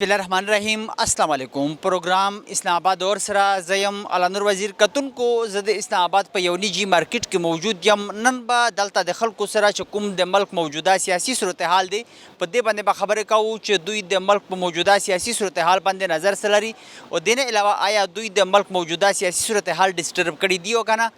بسم الله الرحمن الرحیم السلام علیکم. پروګرام اسلام آباد اور سره زیم علانور وزیر کتونکو زد اسلام آباد په یو نجی مارکیټ کې موجود یم. نن به دلته د خلکو سره چې کوم د ملک موجوده سیاسي صورتحال دی په دې باندې به خبرې کوو چې دوی د ملک په موجوده سیاسي صورتحال باندې نظر څه لري او دې نه علاوه آیا دوی د ملک موجوده سیاسي صورتحال ډسټرب کړي دی او که نه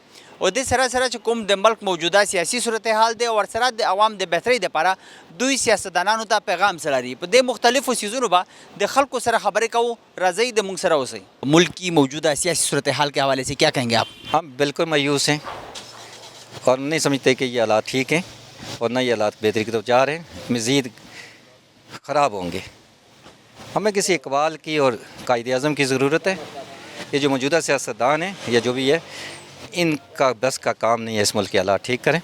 او دې سره سره چې کوم د ملک موجوده سیاسي صورتحال دی او ورسره د عوام د بهترۍ دپاره دوی سیاستدانانو ته پیغام څه لري په دې مختلفو څیزونو به د خلکو سره خبرې کوو. راځئ د موږ سره اوسئ. ملک کی موجودہ سیاسی صورتحال کے حوالے سے کیا کہیں گے آپ؟ ہم بالکل مایوس ہیں اور نہیں سمجھتے کہ یہ حالات ٹھیک ہیں اور نہ یہ حالات بہتری کی طرف جا رہے ہیں، مزید خراب ہوں گے. ہمیں کسی اقبال کی اور قائد اعظم کی ضرورت ہے. یہ جو موجودہ سیاستدان ہیں یا جو بھی ہے ان کا بس کا کام نہیں ہے اس ملک کے حالات ٹھیک کریں.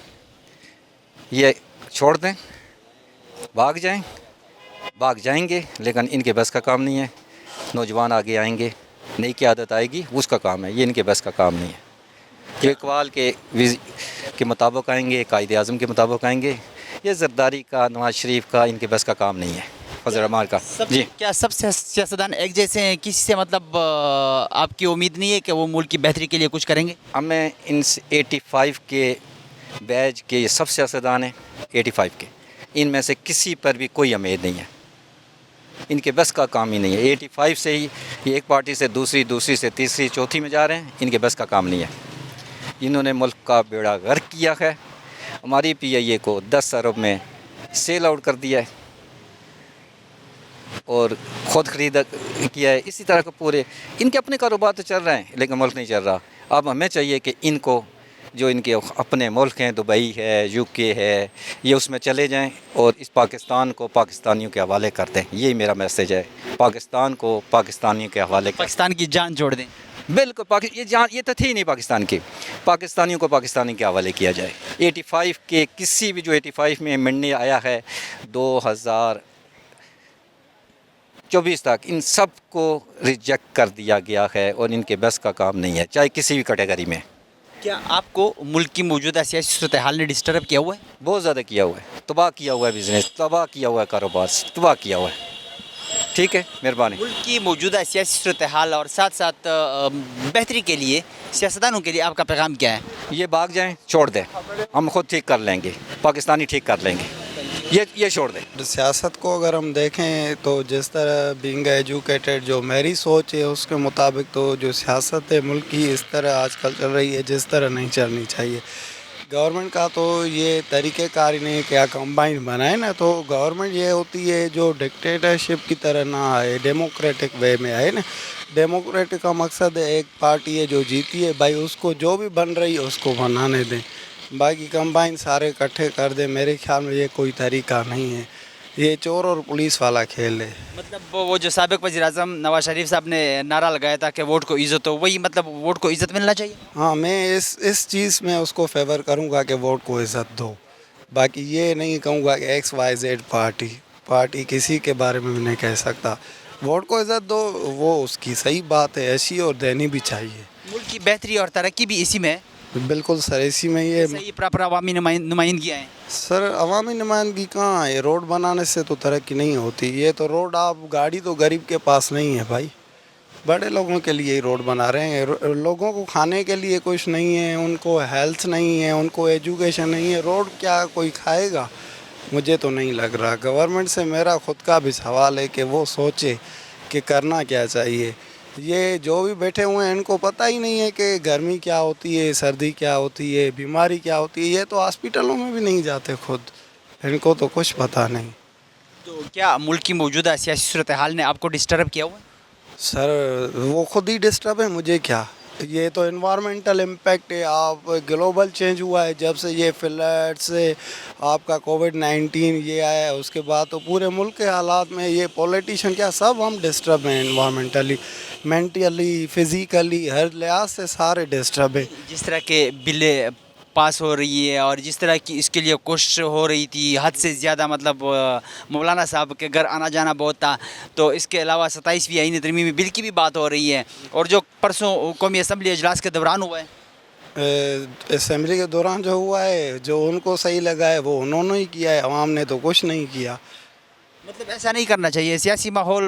یہ چھوڑ دیں، بھاگ جائیں گے لیکن ان کے بس کا کام نہیں ہے. نوجوان آگے آئیں گے، نئی قیادت آئے گی، اس کا کام ہے، یہ ان کے بس کا کام نہیں ہے. جو اقبال کے مطابق آئیں گے، قائد اعظم کے مطابق آئیں گے، یہ زرداری کا، نواز شریف کا ان کے بس کا کام نہیں ہے، فضل الرحمان کا. جی کیا سب سیاستدان ایک جیسے ہیں؟ کسی سے مطلب آپ کی امید نہیں ہے کہ وہ ملک کی بہتری کے لیے کچھ کریں گے؟ ہمیں ان 85 کے بیچ کے یہ سب سیاستدان ہیں 85 کے، ان میں سے کسی پر بھی کوئی امید نہیں ہے. ان کے بس کا کام ہی نہیں ہے. 85 سے ہی یہ ایک پارٹی سے دوسری سے تیسری چوتھی میں جا رہے ہیں. ان کے بس کا کام نہیں ہے. انہوں نے ملک کا بیڑا غرق کیا ہے. ہماری پی آئی اے کو 10 ارب میں سیل آؤٹ کر دیا ہے اور خود خرید کیا ہے. اسی طرح کا پورے ان کے اپنے کاروبار تو چل رہے ہیں لیکن ملک نہیں چل رہا. اب ہمیں چاہیے کہ ان کو جو ان کے اپنے ملک ہیں، دبئی ہے، یو کے ہے، یہ اس میں چلے جائیں اور اس پاکستان کو پاکستانیوں کے حوالے کر دیں. یہی میرا میسیج ہے. پاکستان کو پاکستانیوں کے حوالے کر پاکستان کی جان جوڑ دیں. بالکل. یہ تو تھی نہیں پاکستان کی. پاکستانیوں کو پاکستانی کے حوالے کیا جائے. 85 کے کسی بھی جو 85 میں منڈی آیا ہے 2024 تک ان سب کو ریجیکٹ کر دیا گیا ہے اور ان کے بس کا کام نہیں ہے، چاہے کسی بھی کیٹیگری میں. کیا آپ کو ملک کی موجودہ سیاسی صورتحال نے ڈسٹرب کیا ہوا ہے؟ بہت زیادہ کیا ہوا ہے. تباہ کیا ہوا ہے بزنس، تباہ کیا ہوا ہے کاروبار، تباہ کیا ہوا ہے. ٹھیک ہے، مہربانی. ملک کی موجودہ سیاسی صورتحال اور ساتھ ساتھ بہتری کے لیے سیاستدانوں کے لیے آپ کا پیغام کیا ہے؟ یہ بھاگ جائیں، چھوڑ دیں، ہم خود ٹھیک کر لیں گے، پاکستانی ٹھیک کر لیں گے. یہ چھوڑ دیں. سیاست کو اگر ہم دیکھیں تو جس طرح بینگ ایجوکیٹڈ جو میری سوچ ہے اس کے مطابق تو جو سیاست ہے ملک کی اس طرح آج کل چل رہی ہے جس طرح نہیں چلنی چاہیے. گورنمنٹ کا تو یہ طریقہ کار ہی نہیں کیا کمبائن بنائے نا، تو گورنمنٹ یہ ہوتی ہے جو ڈکٹیٹرشپ کی طرح نہ آئے، ڈیموکریٹک وے میں آئے نا. ڈیموکریٹک کا مقصد ہے ایک پارٹی ہے جو جیتی ہے بھائی اس کو جو بھی بن رہی ہے اس کو بنانے دیں، باقی کمبائن سارے اکٹھے کر دیں. میرے خیال میں یہ کوئی طریقہ نہیں ہے، یہ چور اور پولیس والا کھیل ہے. مطلب وہ جو سابق وزیر اعظم نواز شریف صاحب نے نعرہ لگایا تھا کہ ووٹ کو عزت ہو، وہی مطلب ووٹ کو عزت ملنا چاہیے. ہاں، میں اس چیز میں اس کو فیور کروں گا کہ ووٹ کو عزت دو. باقی یہ نہیں کہوں گا کہ XYZ پارٹی کسی کے بارے میں نہیں کہہ سکتا. ووٹ کو عزت دو، وہ اس کی صحیح بات ہے، ایسی اور دینی بھی چاہیے. ملک کی بہتری اور ترقی بھی اسی میں ہے. بالکل سر، اسی میں یہ صحیح پراپر عوامی نمائندگیاں ہیں. سر عوامی نمائندگی کہاں ہے؟ روڈ بنانے سے تو ترقی نہیں ہوتی. یہ تو روڈ آپ گاڑی تو غریب کے پاس نہیں ہے بھائی، بڑے لوگوں کے لیے ہی روڈ بنا رہے ہیں. لوگوں کو کھانے کے لیے کچھ نہیں ہے، ان کو ہیلتھ نہیں ہے، ان کو ایجوکیشن نہیں ہے. روڈ کیا کوئی کھائے گا؟ مجھے تو نہیں لگ رہا. گورنمنٹ سے میرا خود کا بھی سوال ہے کہ وہ سوچے کہ کرنا کیا چاہیے. یہ جو بھی بیٹھے ہوئے ہیں ان کو پتہ ہی نہیں ہے کہ گرمی کیا ہوتی ہے، سردی کیا ہوتی ہے، بیماری کیا ہوتی ہے. یہ تو ہاسپٹلوں میں بھی نہیں جاتے خود، ان کو تو کچھ پتہ نہیں. تو کیا ملک کی موجودہ سیاسی صورتحال نے آپ کو ڈسٹرب کیا ہوا ہے؟ سر وہ خود ہی ڈسٹرب ہے، مجھے کیا. یہ تو انوائرمنٹل امپیکٹ ہے. آپ گلوبل چینج ہوا ہے جب سے یہ فلڈ سے آپ کا COVID-19 یہ آیا ہے، اس کے بعد تو پورے ملک کے حالات میں یہ پولیٹیشین کیا سب ہم ڈسٹرب ہیں. انوائرمنٹلی، مینٹلی، فزیکلی، ہر لحاظ سے سارے ڈسٹرب ہیں. جس طرح کے بلیں پاس ہو رہی ہے اور جس طرح کی اس کے لیے کوشش ہو رہی تھی حد سے زیادہ، مطلب مولانا صاحب کے گھر آنا جانا بہت تھا. تو اس کے علاوہ 27ویں آئینی ترمیمی بل کی بھی بات ہو رہی ہے اور جو پرسوں قومی اسمبلی اجلاس کے دوران ہوا ہے، اسمبلی کے دوران جو ہوا ہے، جو ان کو صحیح لگا ہے وہ انہوں نے ہی کیا ہے، عوام نے تو کچھ نہیں کیا. مطلب ایسا نہیں کرنا چاہیے. سیاسی ماحول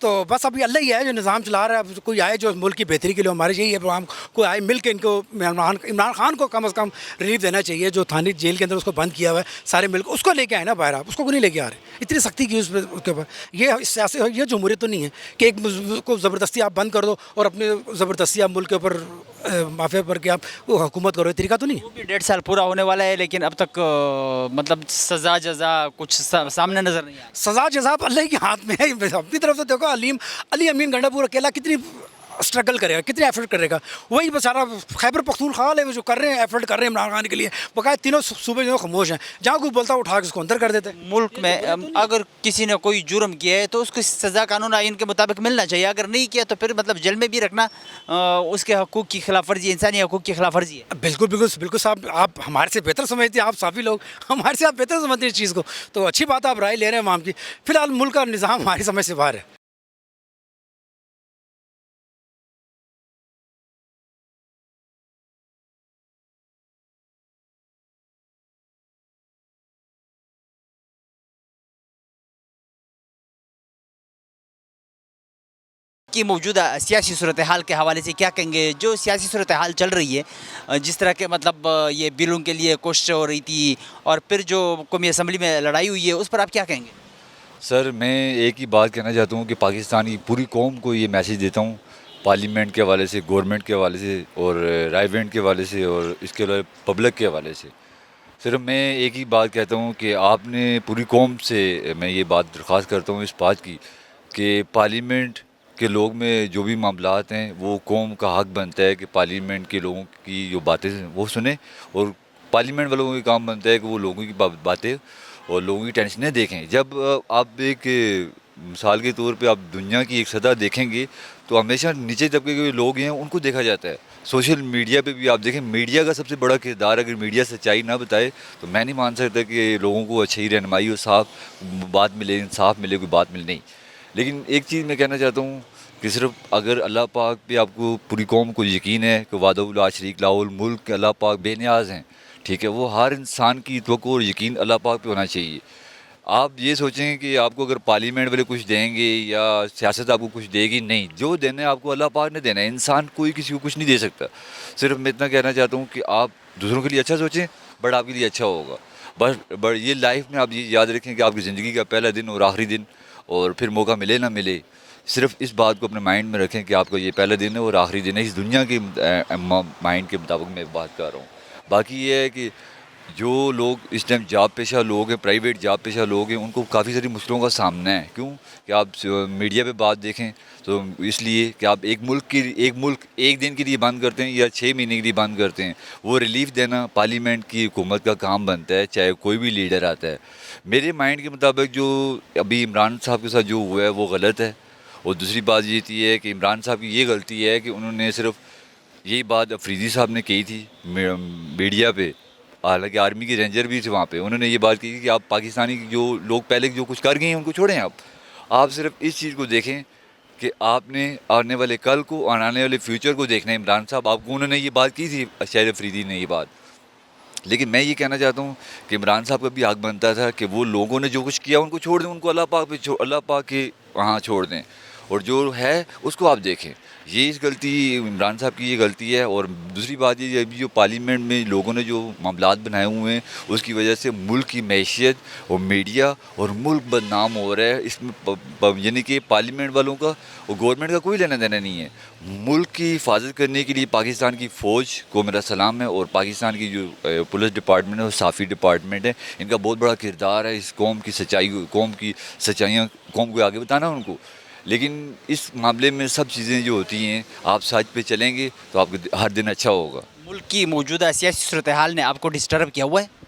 تو بس ابھی اللہ ہی ہے جو نظام چلا رہا ہے. کوئی آئے جو ملک کی بہتری کے لیے, ہمارے یہی ہے پروگرام, کوئی آئے مل کے ان کو عمران خان کو کم از کم ریلیف دینا چاہیے, جو تھانی جیل کے اندر اس کو بند کیا ہوا ہے سارے مل کے, اس کو لے کے آئے نا باہر. آپ اس کو نہیں لے کے آ رہے, اتنی سختی کی اس کے اوپر. یہ سیاسی, یہ جمہوریت تو نہیں ہے کہ ایک کو زبردستی آپ بند کر دو اور اپنے زبردستی آپ ملک کے اوپر مافیا پر کہ آپ حکومت کرو. طریقہ تو نہیں. وہ بھی 1.5 سال پورا ہونے والا ہے, لیکن اب تک مطلب سزا جزا کچھ سامنے نظر نہیں آیا. سزا جزا اللہ کے ہاتھ میں ہے. اپنی طرف سے دیکھو, علی امین گنڈا پور اکیلا کتنی اسٹرگل کرے گا, کتنے ایفرٹ کرے گا. وہی بیچارہ خیبر پختونخوا ہے جو کر رہے ہیں, ایفرٹ کر رہے ہیں عمران خان کے لیے. بقایا تینوں صوبے جو خاموش ہیں, جہاں کوئی بولتا ہے اٹھا کے اس کو اندر کر دیتے ہیں. ملک میں اگر کسی نے کوئی جرم کیا ہے تو اس کو سزا قانون آئین کے مطابق ملنا چاہیے. اگر نہیں کیا تو پھر مطلب جیل میں بھی رکھنا اس کے حقوق کی خلاف ورزی, انسانی حقوق کی خلاف ورزی ہے. بالکل بالکل بالکل صاحب, آپ ہمارے سے بہتر سمجھتے ہیں, آپ صافی لوگ ہمارے سے آپ بہتر سمجھتے ہیں اس چیز کو. تو اچھی بات ہے, آپ رائے لے رہے ہیں عوام کی. فی الحال ملک کا نظام ہماری سمجھ سے باہر ہے. کی موجودہ سیاسی صورتحال کے حوالے سے کیا کہیں گے؟ جو سیاسی صورتحال چل رہی ہے, جس طرح کے مطلب یہ بلوں کے لیے کوشش ہو رہی تھی اور پھر جو قومی اسمبلی میں لڑائی ہوئی ہے, اس پر آپ کیا کہیں گے؟ سر میں ایک ہی بات کہنا چاہتا ہوں کہ پاکستان کی پوری قوم کو یہ میسیج دیتا ہوں, پارلیمنٹ کے حوالے سے, گورنمنٹ کے حوالے سے, اور رائے وینٹ کے حوالے سے, اور اس کے علاوہ پبلک کے حوالے سے. صرف میں ایک ہی بات کہتا ہوں کہ آپ نے پوری قوم سے میں یہ بات درخواست کرتا ہوں اس بات کی کہ پارلیمنٹ کے لوگ میں جو بھی معاملات ہیں وہ قوم کا حق بنتا ہے کہ پارلیمنٹ کے لوگوں کی جو باتیں وہ سنیں, اور پارلیمنٹ والوں کا کام بنتا ہے کہ وہ لوگوں کی باتیں اور لوگوں کی ٹینشنیں دیکھیں. جب آپ ایک مثال کے طور پہ آپ دنیا کی ایک سطح دیکھیں گے تو ہمیشہ نیچے طبقے کے لوگ ہیں ان کو دیکھا جاتا ہے. سوشل میڈیا پہ بھی آپ دیکھیں, میڈیا کا سب سے بڑا کردار, اگر میڈیا سچائی نہ بتائے تو میں نہیں مان سکتا کہ لوگوں کو اچھی رہنمائی اور صاف بات ملے, انصاف ملے, کوئی بات مل نہیں. لیکن ایک چیز میں کہنا چاہتا ہوں کہ صرف اگر اللہ پاک پہ آپ کو پوری قوم کو یقین ہے کہ وحدہ لا شریک لہ الملک کے اللہ پاک بے نیاز ہیں, ٹھیک ہے, وہ ہر انسان کی توقع اور یقین اللہ پاک پہ ہونا چاہیے. آپ یہ سوچیں کہ آپ کو اگر پارلیمنٹ والے کچھ دیں گے یا سیاست آپ کو کچھ دے گی, نہیں, جو دینا ہے آپ کو اللہ پاک نے دینا ہے. انسان کوئی کسی کو کچھ نہیں دے سکتا. صرف میں اتنا کہنا چاہتا ہوں کہ آپ دوسروں کے لیے اچھا سوچیں, بٹ آپ کے لیے اچھا ہوگا. بس یہ لائف میں آپ یہ یاد رکھیں کہ آپ کی زندگی کا پہلا دن اور آخری دن, اور پھر موقع ملے نہ ملے, صرف اس بات کو اپنے مائنڈ میں رکھیں کہ آپ کا یہ پہلا دن ہے اور آخری دن ہے. اس دنیا کے مائنڈ کے مطابق میں بات کر رہا ہوں. باقی یہ ہے کہ جو لوگ اس ٹائم جاب پیشہ لوگ ہیں, پرائیویٹ جاب پیشہ لوگ ہیں, ان کو کافی ساری مشکلوں کا سامنا ہے. کیوں کہ آپ میڈیا پہ بات دیکھیں تو اس لیے کہ آپ ایک ملک ایک دن کے لیے بند کرتے ہیں یا 6 مہینے کے لیے بند کرتے ہیں, وہ ریلیف دینا پارلیمنٹ کی حکومت کا کام بنتا ہے, چاہے کوئی بھی لیڈر آتا ہے. میرے مائنڈ کے مطابق جو ابھی عمران صاحب کے ساتھ جو ہوا ہے وہ غلط ہے. اور دوسری بات یہ ہے کہ عمران صاحب کی یہ غلطی ہے کہ انہوں نے صرف یہی بات افریدی صاحب نے کہی تھی میڈیا پہ, حالانکہ آرمی کے رینجر بھی تھے وہاں پہ, انہوں نے یہ بات کی کہ آپ پاکستانی جو لوگ پہلے جو کچھ کر گئے ہیں ان کو چھوڑیں. آپ صرف اس چیز کو دیکھیں کہ آپ نے آنے والے کل کو اور آنے والے فیوچر کو دیکھنا ہے. عمران صاحب آپ کو انہوں نے یہ بات کی تھی, شہر افریدی نے یہ بات, لیکن میں یہ کہنا چاہتا ہوں کہ عمران صاحب کا بھی حق بنتا تھا کہ وہ لوگوں نے جو کچھ کیا ان کو چھوڑ دیں, ان کو اللہ پاک کے وہاں چھوڑ دیں, اور جو ہے اس کو آپ دیکھیں. یہ اس غلطی عمران صاحب کی یہ غلطی ہے. اور دوسری بات یہ ابھی جو پارلیمنٹ میں لوگوں نے جو معاملات بنائے ہوئے ہیں اس کی وجہ سے ملک کی معیشت اور میڈیا اور ملک بدنام ہو رہا ہے. اس میں یعنی کہ پارلیمنٹ والوں کا اور گورنمنٹ کا کوئی لینا دینا نہیں ہے. ملک کی حفاظت کرنے کے لیے پاکستان کی فوج کو میرا سلام ہے, اور پاکستان کی جو پولیس ڈپارٹمنٹ ہے اور صافی ڈپارٹمنٹ ہے, ان کا بہت بڑا کردار ہے اس قوم کی سچائیاں قوم کو آگے بتانا ان کو. لیکن اس معاملے میں سب چیزیں جو ہوتی ہیں آپ سچ پہ چلیں گے تو آپ کو ہر دن اچھا ہوگا. ملک کی موجودہ سیاسی صورتحال نے آپ کو ڈسٹرب کیا ہوا ہے؟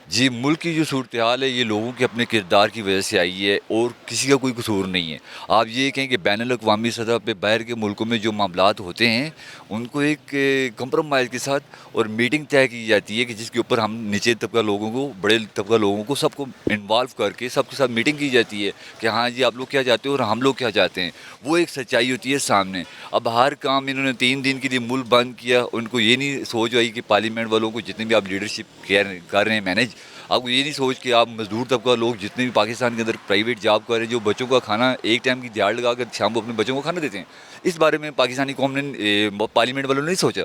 جی, ملک کی جو صورتحال ہے یہ لوگوں کے اپنے کردار کی وجہ سے آئی ہے اور کسی کا کوئی قصور نہیں ہے. آپ یہ کہیں کہ بین الاقوامی سطح پہ باہر کے ملکوں میں جو معاملات ہوتے ہیں ان کو ایک کمپرومائز کے ساتھ اور میٹنگ طے کی جاتی ہے کہ جس کے اوپر ہم نیچے طبقہ لوگوں کو, بڑے طبقہ لوگوں کو, سب کو انوالو کر کے سب کے ساتھ میٹنگ کی جاتی ہے کہ ہاں جی آپ لوگ کیا چاہتے ہو اور ہم لوگ کیا چاہتے ہیں. وہ ایک سچائی ہوتی ہے سامنے. اب ہر کام انہوں نے 3 دن کے لیے ملک بند کیا, ان کو یہ نہیں سوچ آئی کہ پارلیمنٹ والوں کو جتنے بھی آپ لیڈرشپ کر رہے ہیں مینیج, آپ کو یہ نہیں سوچ کہ آپ مزدور طبقہ لوگ جتنے بھی پاکستان کے اندر پرائیویٹ جاب کر رہے ہیں جو بچوں کا کھانا ایک ٹائم کی دیہڑ لگا کر شام کو اپنے بچوں کو کھانا دیتے ہیں، اس بارے میں پاکستانی قوم نے پارلیمنٹ والوں نے نہیں سوچا۔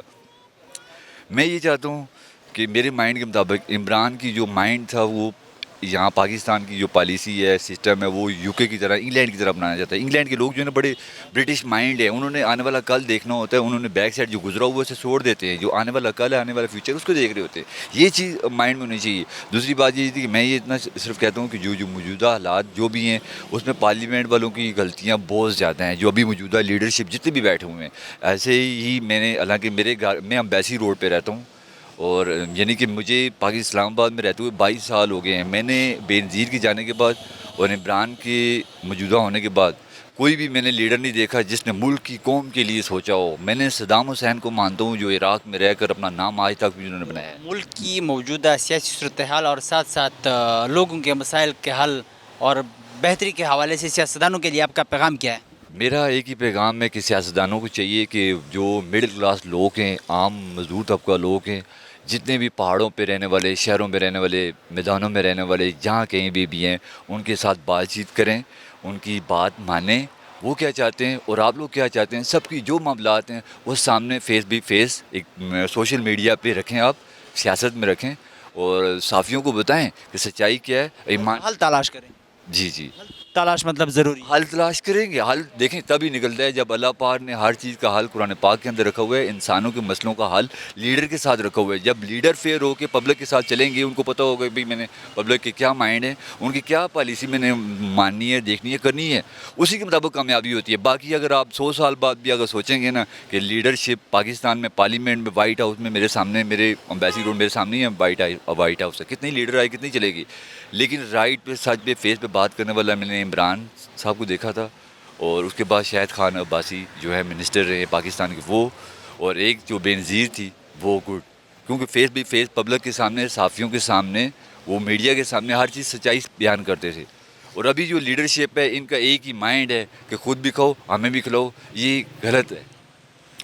میں یہ چاہتا ہوں کہ میرے مائنڈ کے مطابق عمران کی جو مائنڈ تھا وہ یہاں پاکستان کی جو پالیسی ہے سسٹم ہے وہ یو کے کی طرح انگلینڈ کی طرح بنانا چاہتا ہے۔ انگلینڈ کے لوگ جو ہے نا بڑے برٹش مائنڈ ہے، انہوں نے آنے والا کل دیکھنا ہوتا ہے، انہوں نے بیک سائڈ جو گزرا ہوا اسے چھوڑ دیتے ہیں، جو آنے والا کل ہے آنے والا فیوچر اس کو دیکھ رہے ہوتے ہیں، یہ چیز مائنڈ میں ہونی چاہیے۔ دوسری بات یہ تھی کہ میں یہ اتنا صرف کہتا ہوں کہ جو موجودہ حالات جو بھی ہیں اس میں پارلیمنٹ والوں کی غلطیاں بہت زیادہ ہیں، جو ابھی موجودہ لیڈرشپ جتنے بھی بیٹھے ہوئے ہیں۔ ایسے ہی میں نے حالانکہ میرے گھر میں امبیسی روڈ پہ رہتا ہوں اور یعنی کہ مجھے پاکستان اسلام آباد میں رہتے ہوئے 22 سال ہو گئے ہیں۔ میں نے بے نظیر کے جانے کے بعد اور عمران کے موجودہ ہونے کے بعد کوئی بھی میں نے لیڈر نہیں دیکھا جس نے ملک کی قوم کے لیے سوچا ہو۔ میں نے صدام حسین کو مانتا ہوں جو عراق میں رہ کر اپنا نام آج تک بھی انہوں نے بنایا ہے۔ ملک کی موجودہ سیاسی صورتحال اور ساتھ ساتھ لوگوں کے مسائل کے حل اور بہتری کے حوالے سے سیاستدانوں کے لیے آپ کا پیغام کیا ہے؟ میرا ایک ہی پیغام ہے کہ سیاستدانوں کو چاہیے کہ جو مڈل کلاس لوگ ہیں، عام مزدور طبقہ لوگ ہیں، جتنے بھی پہاڑوں پہ رہنے والے، شہروں میں رہنے والے، میدانوں میں رہنے والے، جہاں کہیں بھی ہیں، ان کے ساتھ بات چیت کریں، ان کی بات مانیں، وہ کیا چاہتے ہیں اور آپ لوگ کیا چاہتے ہیں، سب کی جو معاملات ہیں وہ سامنے فیس بی فیس ایک سوشل میڈیا پہ رکھیں، آپ سیاست میں رکھیں اور صحافیوں کو بتائیں کہ سچائی کیا ہے، ایمان۔ حل تلاش کریں۔ جی تلاش مطلب ضروری ہے۔ حل تلاش کریں گے، حل دیکھیں تبھی نکلتا ہے جب اللہ پاک نے ہر چیز کا حل قرآن پاک کے اندر رکھا ہوا ہے۔ انسانوں کے مسئلوں کا حل لیڈر کے ساتھ رکھا ہوا ہے۔ جب لیڈر فیئر ہو کے پبلک کے ساتھ چلیں گے، ان کو پتہ ہوگا کہ میں نے پبلک کے کیا مائنڈ ہے، ان کی کیا پالیسی میں نے ماننی ہے، دیکھنی ہے، کرنی ہے، اسی کے مطابق کامیابی ہوتی ہے۔ باقی اگر آپ 100 سال بعد بھی اگر سوچیں گے نا کہ لیڈرشپ پاکستان میں پارلیمنٹ میں وائٹ ہاؤس میں میرے سامنے، میرے امبیسی روڈ میرے سامنے ہی ہے وائٹ ہاؤس ہے، کتنی لیڈر آئے کتنی چلے گی، لیکن رائٹ پہ سچ پہ فیس پہ بات کرنے والا میں نے عمران صاحب کو دیکھا تھا، اور اس کے بعد شاہد خان عباسی جو ہے منسٹر رہے پاکستان کے وہ، اور ایک جو بے نظیر تھی وہ گڈ، کیونکہ فیس بھی فیس پبلک کے سامنے، صحافیوں کے سامنے، وہ میڈیا کے سامنے ہر چیز سچائی بیان کرتے تھے۔ اور ابھی جو لیڈرشپ ہے ان کا ایک ہی مائنڈ ہے کہ خود بھی کھاؤ ہمیں بھی کھلاؤ، یہ غلط ہے۔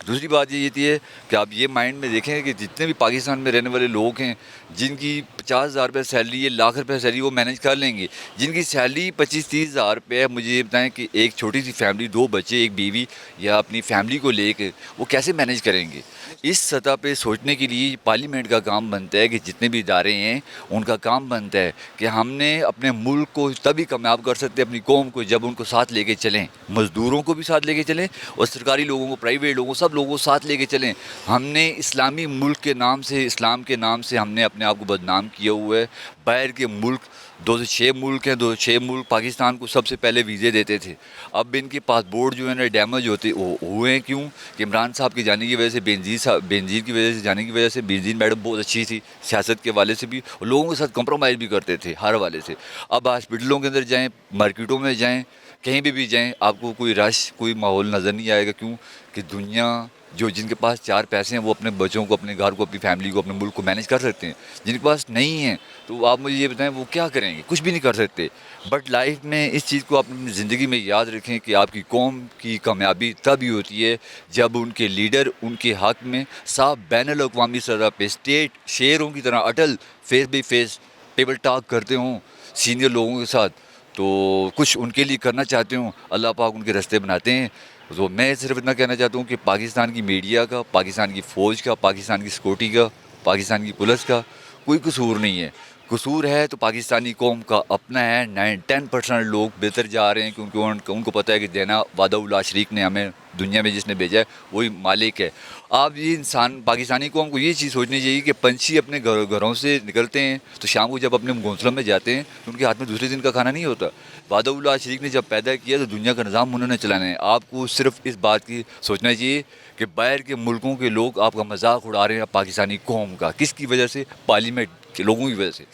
دوسری بات یہ ہے کہ آپ یہ مائنڈ میں دیکھیں کہ جتنے بھی پاکستان میں رہنے والے لوگ ہیں جن کی 50,000 روپے سیلری ہے، لاکھ روپے سیلری، وہ مینیج کر لیں گے۔ جن کی سیلری 25-30 ہزار روپے ہے، مجھے یہ بتائیں کہ ایک چھوٹی سی فیملی، 2 بچے، ایک بیوی یا اپنی فیملی کو لے کے وہ کیسے مینیج کریں گے؟ اس سطح پہ سوچنے کے لیے پارلیمنٹ کا کام بنتا ہے کہ جتنے بھی ادارے ہیں ان کا کام بنتا ہے کہ ہم نے اپنے ملک کو تبھی کامیاب کر سکتے اپنی قوم کو جب ان کو ساتھ لے کے چلیں، مزدوروں کو بھی ساتھ لے کے چلیں اور سرکاری لوگوں کو، پرائیویٹ لوگوں کو، سب لوگوں کو ساتھ لے کے چلیں۔ ہم نے اسلامی ملک کے نام سے، اسلام کے نام سے ہم نے اپنے آپ کو بدنام کیا ہوا ہے۔ باہر کے ملک 206 ملک ہیں، 206 ملک پاکستان کو سب سے پہلے ویزے دیتے تھے، اب ان کے پاسپورٹ جو ہے نا ڈیمیج ہوئے ہیں۔ کیوں کہ عمران صاحب کے جانے کی وجہ سے، بینظیر کی وجہ سے، جانے کی وجہ سے۔ بینظیر میڈم بہت اچھی تھی سیاست کے حوالے سے بھی، اور لوگوں کے ساتھ کمپرومائز بھی کرتے تھے ہر حوالے سے۔ اب ہاسپٹلوں کے اندر جائیں، مارکیٹوں میں جائیں، کہیں بھی جائیں، آپ کو کوئی رش، کوئی ماحول نظر نہیں آئے گا۔ کیوں کہ دنیا جن کے پاس 4 پیسے ہیں وہ اپنے بچوں کو، اپنے گھر کو، اپنی فیملی کو، اپنے ملک کو مینیج کر سکتے ہیں۔ جن کے پاس نہیں ہیں تو آپ مجھے یہ بتائیں وہ کیا کریں گے؟ کچھ بھی نہیں کر سکتے۔ بٹ لائف میں اس چیز کو آپ اپنی زندگی میں یاد رکھیں کہ آپ کی قوم کی کامیابی تب ہی ہوتی ہے جب ان کے لیڈر ان کے حق میں صاف بین الاقوامی سطح پہ اسٹیٹ شیروں کی طرح اٹل face by face table talk کرتے ہوں سینئر لوگوں کے ساتھ، تو کچھ ان کے لیے کرنا چاہتے ہوں، اللہ پاک ان کے راستے بناتے ہیں۔ تو میں صرف اتنا کہنا چاہتا ہوں کہ پاکستان کی میڈیا کا، پاکستان کی فوج کا، پاکستان کی سیکورٹی کا، پاکستان کی پولیس کا کوئی قصور نہیں ہے۔ قصور ہے تو پاکستانی قوم کا اپنا ہے۔ 10% لوگ بہتر جا رہے ہیں کیونکہ ان کو پتہ ہے کہ دینا وعدہ اللہ شریک نے ہمیں دنیا میں جس نے بھیجا ہے وہی مالک ہے۔ آپ یہ انسان پاکستانی قوم کو یہ چیز سوچنی چاہیے کہ پنچھی اپنے گھروں سے نکلتے ہیں تو شام کو جب اپنے گھونسلوں میں جاتے ہیں تو ان کے ہاتھ میں دوسرے دن کا کھانا نہیں ہوتا۔ وعدہ اللہ شریک نے جب پیدا کیا تو دنیا کا نظام انہوں نے چلانا ہے۔ آپ کو صرف اس بات کی سوچنا چاہیے کہ باہر کے ملکوں کے لوگ آپ کا مذاق اڑا رہے ہیں پاکستانی قوم کا، کس کی وجہ سے؟ پارلیمنٹ کے لوگوں کی وجہ سے۔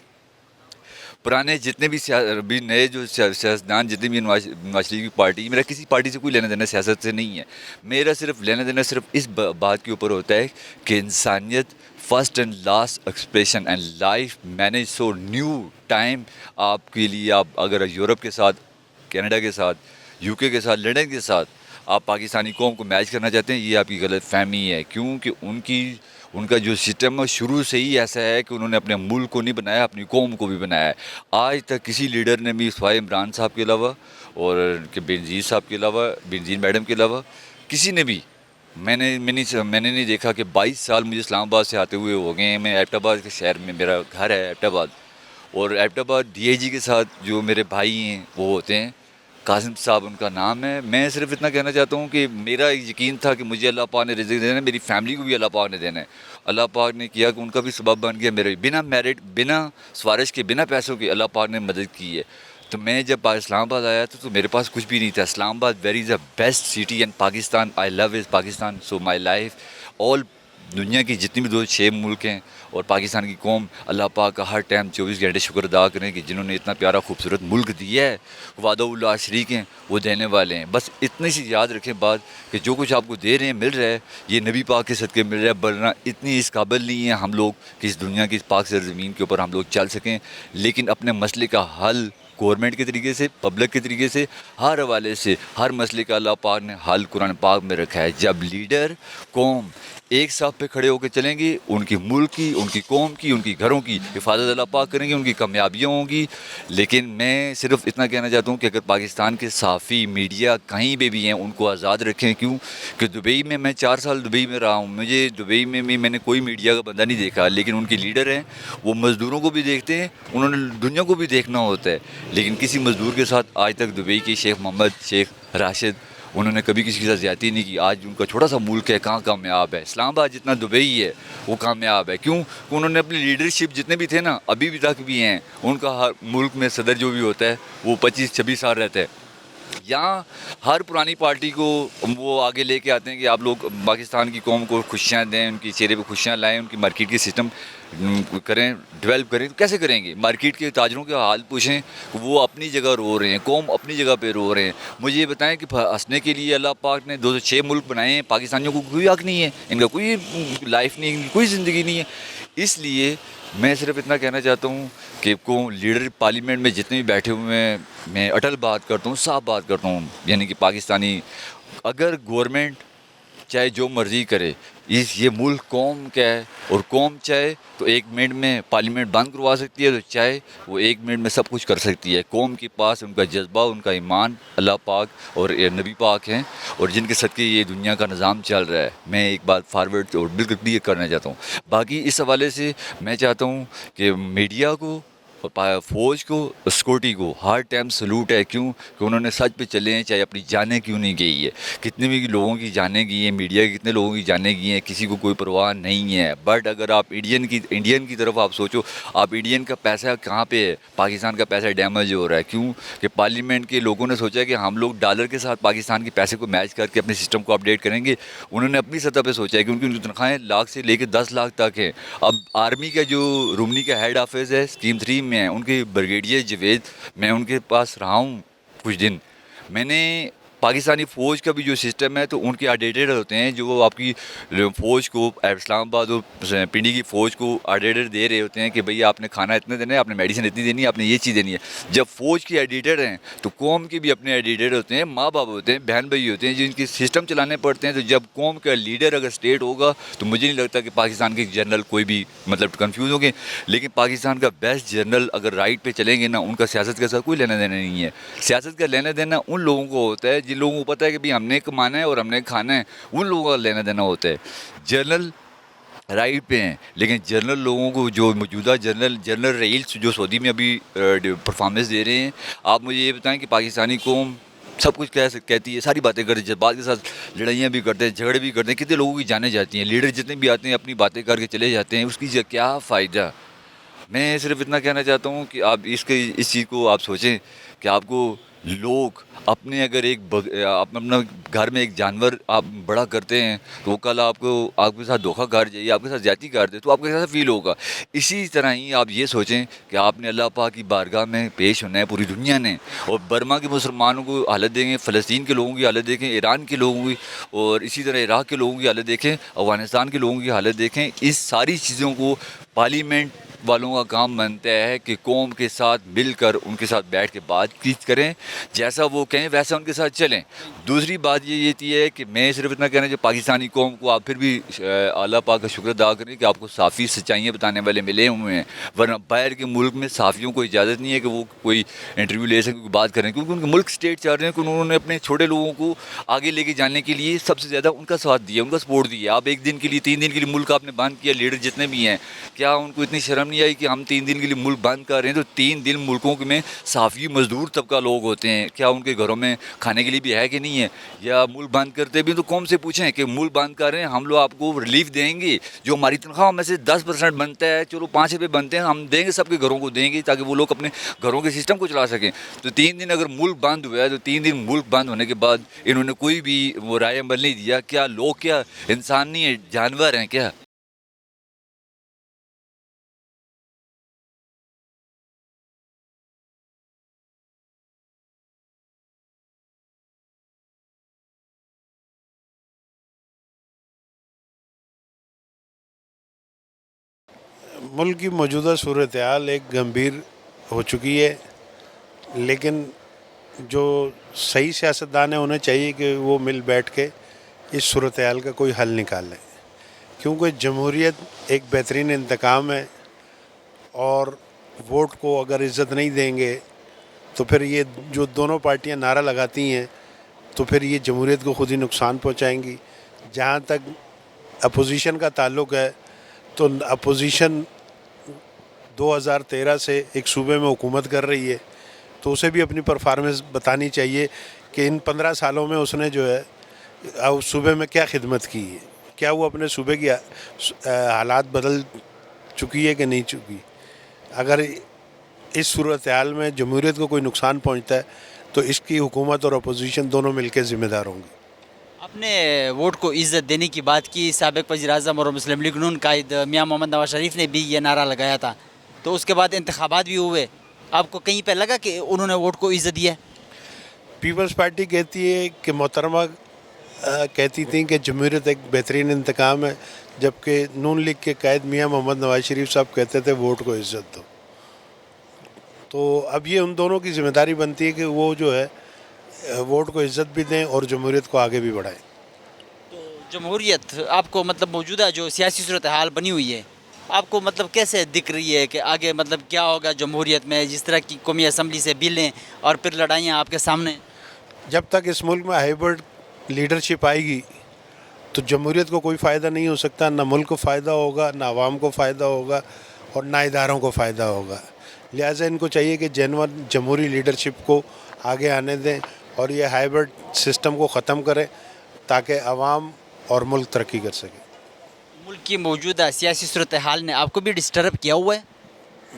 پرانے جتنے بھی بھی نئے جو سیاستدان، جتنے بھی نواز شریف کی پارٹی، میرا کسی پارٹی سے کوئی لینا دینا سیاست سے نہیں ہے۔ میرا صرف لینا دینا صرف اس بات کے اوپر ہوتا ہے کہ انسانیت first and last expression and life manage so new time آپ کے لیے۔ آپ اگر یورپ کے ساتھ، کینیڈا کے ساتھ، یو کے ساتھ، لنڈن کے ساتھ آپ پاکستانی قوم کو میچ کرنا چاہتے ہیں، یہ آپ کی غلط فہمی ہے۔ کیونکہ ان کا جو سسٹم ہے شروع سے ہی ایسا ہے کہ انہوں نے اپنے ملک کو نہیں بنایا، اپنی قوم کو بھی بنایا ہے۔ آج تک کسی لیڈر نے بھی سوائے عمران صاحب کے علاوہ اور بینظیر صاحب کے علاوہ، بینظیر میڈم کے علاوہ کسی نے بھی میں نے نہیں دیکھا کہ 22 سال مجھے اسلام آباد سے آتے ہوئے ہو گئے ہیں۔ میں ایبٹ آباد کے شہر میں میرا گھر ہے ایبٹ آباد، اور ایبٹ آباد ڈی آئی جی کے ساتھ جو میرے بھائی ہیں وہ ہوتے ہیں، قاسم صاحب ان کا نام ہے۔ میں صرف اتنا کہنا چاہتا ہوں کہ میرا یقین تھا کہ مجھے اللہ پاک نے رزق دینا ہے، میری فیملی کو بھی اللہ پاک نے دینا ہے۔ اللہ پاک نے کیا کہ ان کا بھی سبب بن گیا، میرے بنا میرٹ، بنا سفارش کے، بنا پیسوں کے اللہ پاک نے مدد کی ہے۔ تو میں جب اسلام آباد آیا تھا تو میرے پاس کچھ بھی نہیں تھا۔ Islamabad very is the best city in Pakistan, I love is Pakistan, so my life all دنیا کی جتنی بھی 2-6 ملک ہیں اور پاکستان کی قوم اللہ پاک کا ہر ٹائم 24 گھنٹے شکر ادا کریں کہ جنہوں نے اتنا پیارا خوبصورت ملک دیا ہے، وعدہ اللہ شریک ہیں، وہ دینے والے ہیں۔ بس اتنی سی یاد رکھیں بات کہ جو کچھ آپ کو دے رہے ہیں مل رہا ہے، یہ نبی پاک کے صدقے مل رہا ہے، ورنہ اتنی اس قابل نہیں ہیں ہم لوگ کہ اس دنیا کی اس پاک سرزمین کے اوپر ہم لوگ چل سکیں۔ لیکن اپنے مسئلے کا حل گورنمنٹ کے طریقے سے، پبلک کے طریقے سے، ہر حوالے سے ہر مسئلے کا اللہ پاک نے حل قرآن پاک میں رکھا ہے۔ جب لیڈر قوم ایک صف پہ کھڑے ہو کے چلیں گے، ان کی ملک کی، ان کی قوم کی، ان کی گھروں کی حفاظت اللہ پاک کریں گے، ان کی کامیابیاں ہوں گی۔ لیکن میں صرف اتنا کہنا چاہتا ہوں کہ اگر پاکستان کے صحافی میڈیا کہیں پہ بھی ہیں ان کو آزاد رکھیں۔ کیوں کہ دبئی میں 4 سال دبئی میں رہا ہوں، مجھے دبئی میں بھی میں نے کوئی میڈیا کا بندہ نہیں دیکھا، لیکن ان کے لیڈر ہیں، وہ مزدوروں کو بھی دیکھتے ہیں، انہوں نے دنیا کو بھی دیکھنا ہوتا ہے۔ لیکن کسی مزدور کے ساتھ آج تک دبئی کے شیخ محمد، شیخ راشد، انہوں نے کبھی کسی کے ساتھ زیادتی نہیں کی۔ آج ان کا چھوٹا سا ملک ہے، کہاں کامیاب ہے؟ اسلام آباد جتنا دبئی ہے وہ کامیاب ہے۔ کیوں کہ انہوں نے اپنی لیڈرشپ جتنے بھی تھے نا، ابھی بھی تک بھی ہیں، ان کا ہر ملک میں صدر جو بھی ہوتا ہے وہ 25-26 سال رہتا ہے۔ یہاں ہر پرانی پارٹی کو وہ آگے لے کے آتے ہیں کہ آپ لوگ پاکستان کی قوم کو خوشیاں دیں، ان کی چہرے پہ خوشیاں لائیں، ان کی مارکیٹ کی سسٹم کریں، ڈیولپ کریں۔ کیسے کریں گے؟ مارکیٹ کے تاجروں کے حال پوچھیں، وہ اپنی جگہ رو رہے ہیں، قوم اپنی جگہ پہ رو رہے ہیں۔ مجھے یہ بتائیں کہ ہنسنے کے لیے اللہ پاک نے 206 ملک بنائے ہیں، پاکستانیوں کو کوئی حق نہیں ہے، ان کا کوئی لائف نہیں، ان کی کوئی زندگی نہیں ہے۔ اس لیے میں صرف اتنا کہنا چاہتا ہوں کہ لیڈر پارلیمنٹ میں جتنے بھی بیٹھے ہوئے ہیں، میں اٹل بات کرتا ہوں، صاف بات کرتا ہوں، یعنی کہ پاکستانی اگر گورنمنٹ چاہے جو مرضی کرے، یہ ملک قوم کا ہے، اور قوم چاہے تو 1 منٹ میں پارلیمنٹ بند کروا سکتی ہے، تو چاہے وہ 1 منٹ میں سب کچھ کر سکتی ہے۔ قوم کے پاس ان کا جذبہ، ان کا ایمان اللہ پاک اور نبی پاک ہیں، اور جن کے صدقے یہ دنیا کا نظام چل رہا ہے۔ میں ایک بات فارورڈ اور بالکل کلیئر کرنا چاہتا ہوں۔ باقی اس حوالے سے میں چاہتا ہوں کہ میڈیا کو، فوج کو، سیکورٹی کو ہر ٹائم سلوٹ ہے۔ کیوں کہ انہوں نے سچ پہ چلے ہیں، چاہے اپنی جانیں کیوں نہیں گئی ہے۔ کتنے بھی لوگوں کی جانیں گئی ہیں، میڈیا کے کتنے لوگوں کی جانیں گئی ہیں، کسی کو کوئی پرواہ نہیں ہے۔ بٹ اگر آپ انڈین کی طرف آپ سوچو، آپ انڈین کا پیسہ کہاں پہ ہے؟ پاکستان کا پیسہ ڈیمیج ہو رہا ہے۔ کیوں کہ پارلیمنٹ کے لوگوں نے سوچا کہ ہم لوگ ڈالر کے ساتھ پاکستان کے پیسے کو میچ کر کے اپنے سسٹم کو اپڈیٹ کریں گے۔ انہوں نے اپنی سطح پہ سوچا ہے کہ ان کی تنخواہیں لاکھ سے لے کے 10 لاکھ تک ہیں۔ اب آرمی کا جو رومنی کا ہیڈ آفس ہے اسکیم 3 میں ہے، ان کے بریگیڈیئر جوید، میں ان کے پاس رہا ہوں کچھ دن۔ میں نے پاکستانی فوج کا بھی جو سسٹم ہے تو ان کے آڈیٹر ہوتے ہیں جو آپ کی فوج کو، اسلام آباد اور پنڈی کی فوج کو آڈیٹر دے رہے ہوتے ہیں کہ بھئی آپ نے کھانا اتنے دینا ہے، آپ نے میڈیسن اتنی دینی ہے، آپ نے یہ چیز دینی ہے۔ جب فوج کے ایڈیٹر ہیں تو قوم کے بھی اپنے ایڈیٹر ہوتے ہیں، ماں باپ ہوتے ہیں، بہن بھائی ہوتے ہیں، جن کے سسٹم چلانے پڑتے ہیں۔ تو جب قوم کا لیڈر اگر اسٹیٹ ہوگا تو مجھے نہیں لگتا کہ پاکستان کے جنرل کوئی بھی کنفیوز ہوں گے۔ لیکن پاکستان کا بیسٹ جنرل اگر رائٹ پہ چلیں گے نا، ان کا سیاست کے ساتھ کوئی لینا دینا نہیں ہے۔ سیاست کا لینا دینا ان لوگوں کو ہوتا ہے جن لوگوں کو پتہ ہے کہ ہم نے کمانا ہے اور ہم نے کھانا ہے، ان لوگوں کا لینا دینا ہوتا ہے۔ جنرل رائٹ پہ ہیں، لیکن جنرل لوگوں کو، جو موجودہ جنرل رئیس جو سعودی میں ابھی پرفارمنس دے رہے ہیں، آپ مجھے یہ بتائیں کہ پاکستانی قوم سب کچھ کہتی ہے، ساری باتیں کرتی ہے، جذبات کے ساتھ لڑائیاں بھی کرتے ہیں، جھگڑے بھی کرتے ہیں، کتنے لوگوں کی جانیں جاتی ہیں، لیڈر جتنے بھی آتے ہیں اپنی باتیں کر کے چلے جاتے ہیں، اس کی کیا فائدہ؟ میں صرف اتنا کہنا چاہتا ہوں کہ آپ اس چیز کو آپ سوچیں کہ آپ کو لوگ اپنے اگر اپنا گھر میں ایک جانور آپ بڑا کرتے ہیں تو وہ کل آپ کے ساتھ دھوکہ کر جائے، آپ کے ساتھ زیادتی کر دے تو آپ کو کیسا فیل ہوگا؟ اسی طرح ہی آپ یہ سوچیں کہ آپ نے اللہ پاک کی بارگاہ میں پیش ہونا ہے پوری دنیا نے، اور برما کے مسلمانوں کو حالت دیکھیں، فلسطین کے لوگوں کی حالت دیکھیں، ایران کے لوگوں کی، اور اسی طرح عراق کے لوگوں کی حالت دیکھیں، افغانستان کے لوگوں کی حالت دیکھیں۔ اس ساری چیزوں کو پارلیمنٹ والوں کا کام بنتا ہے کہ قوم کے ساتھ مل کر ان کے ساتھ بیٹھ کے بات چیت کریں، جیسا وہ کہیں ویسا ان کے ساتھ چلیں۔ دوسری بات یہ تھی ہے کہ میں صرف اتنا کہنا جو پاکستانی قوم کو آپ پھر بھی اللہ پاک کا شکر ادا کریں کہ آپ کو صافی سچائیاں بتانے والے ملے ہوئے ہیں، ورنہ باہر کے ملک میں صحافیوں کو اجازت نہیں ہے کہ وہ کوئی انٹرویو لے سکیں، کوئی بات کریں، کیونکہ ان کے ملک اسٹیٹ چاہ رہے ہیں کہ انہوں نے اپنے چھوٹے لوگوں کو آگے لے کے جانے کے لیے سب سے زیادہ ان کا ساتھ دیا، ان کا سپورٹ دیا۔ آپ ایک دن کے لیے 3 دن کے لیے ملک آپ نے بند کیا، لیڈر جتنے بھی ہیں، کیا ان کو اتنی شرم نہیں آئی کہ ہم 3 دن کے لیے ملک بند کر رہے ہیں؟ تو 3 دن ملکوں میں صحافی مزدور طبقہ لوگ ہوتے ہیں، کیا ان کے گھروں میں کھانے کے لیے بھی ہے کہ نہیں ہے؟ یا ملک بند کرتے بھی تو قوم سے پوچھیں کہ ملک بند کر رہے ہیں، ہم لوگ آپ کو ریلیف دیں گے، جو ہماری تنخواہ میں سے 10% بنتا ہے، چلو 5 روپے بنتے ہیں، ہم دیں گے، سب کے گھروں کو دیں گے تاکہ وہ لوگ اپنے گھروں کے سسٹم کو چلا سکیں۔ تو 3 دن اگر ملک بند ہوا ہے تو 3 دن ملک بند ہونے کے بعد انہوں نے کوئی بھی وہ رائے عمل نہیں دیا۔ کیا لوگ کیا انسان نہیں ہے، جانور ہیں کیا؟ ملک کی موجودہ صورتحال ایک گمبھیر ہو چکی ہے، لیکن جو صحیح سیاستدان ہیں انہیں چاہیے کہ وہ مل بیٹھ کے اس صورتحال کا کوئی حل نکالیں، کیونکہ جمہوریت ایک بہترین انتقام ہے، اور ووٹ کو اگر عزت نہیں دیں گے تو پھر یہ جو دونوں پارٹیاں نعرہ لگاتی ہیں تو پھر یہ جمہوریت کو خود ہی نقصان پہنچائیں گی۔ جہاں تک اپوزیشن کا تعلق ہے تو اپوزیشن 2013 سے ایک صوبے میں حکومت کر رہی ہے، تو اسے بھی اپنی پرفارمنس بتانی چاہیے کہ ان 15 سالوں میں اس نے جو ہے اس صوبے میں کیا خدمت کی ہے، کیا وہ اپنے صوبے کی حالات بدل چکی ہے کہ نہیں چکی۔ اگر اس صورتحال میں جمہوریت کو کوئی نقصان پہنچتا ہے تو اس کی حکومت اور اپوزیشن دونوں مل کے ذمہ دار ہوں گے۔ آپ نے ووٹ کو عزت دینے کی بات کی، سابق وزیر اعظم اور مسلم لیگ نون قائد میاں محمد نواز شریف نے بھی یہ نعرہ لگایا تھا، تو اس کے بعد انتخابات بھی ہوئے، آپ کو کہیں پہ لگا کہ انہوں نے ووٹ کو عزت دیا ہے؟ پیپلز پارٹی کہتی ہے کہ محترمہ کہتی تھیں کہ جمہوریت ایک بہترین انتقام ہے، جبکہ نون لیگ کے قائد میاں محمد نواز شریف صاحب کہتے تھے ووٹ کو عزت دو۔ تو اب یہ ان دونوں کی ذمہ داری بنتی ہے کہ وہ جو ہے ووٹ کو عزت بھی دیں اور جمہوریت کو آگے بھی بڑھائیں۔ تو جمہوریت آپ کو مطلب موجودہ جو سیاسی صورتحال بنی ہوئی ہے، آپ کو مطلب کیسے دکھ رہی ہے کہ آگے مطلب کیا ہوگا جمہوریت میں، جس طرح کی قومی اسمبلی سے بلیں اور پھر لڑائیاں آپ کے سامنے؟ جب تک اس ملک میں ہائیبرڈ لیڈرشپ آئے گی تو جمہوریت کو کوئی فائدہ نہیں ہو سکتا، نہ ملک کو فائدہ ہوگا، نہ عوام کو فائدہ ہوگا، اور نہ اداروں کو فائدہ ہوگا۔ لہٰذا ان کو چاہیے کہ جینون جمہوری لیڈرشپ کو آگے آنے دیں اور یہ ہائیبرڈ سسٹم کو ختم کریں تاکہ عوام اور ملک ترقی کر سکے۔ ملک کی موجودہ سیاسی صورتحال نے آپ کو بھی ڈسٹرب کیا ہوا ہے؟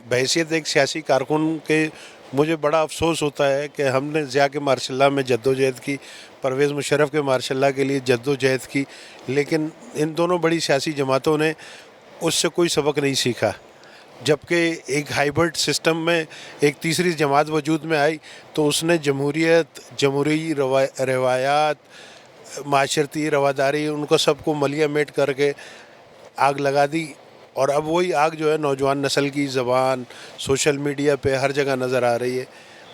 بحیثیت ایک سیاسی کارکن کے مجھے بڑا افسوس ہوتا ہے کہ ہم نے ضیاء کے مارشاء اللہ میں جدوجہد کی، پرویز مشرف کے مارشاء اللہ کے لیے جدوجہد کی، لیکن ان دونوں بڑی سیاسی جماعتوں نے اس سے کوئی سبق نہیں سیکھا، جبکہ ایک ہائیبرڈ سسٹم میں ایک تیسری جماعت وجود میں آئی تو اس نے جمہوریت، جمہوری روایات، معاشرتی رواداری، ان کو سب کو ملیہ میٹ کر کے آگ لگا دی، اور اب وہی آگ جو ہے نوجوان نسل کی زبان، سوشل میڈیا پہ ہر جگہ نظر آ رہی ہے،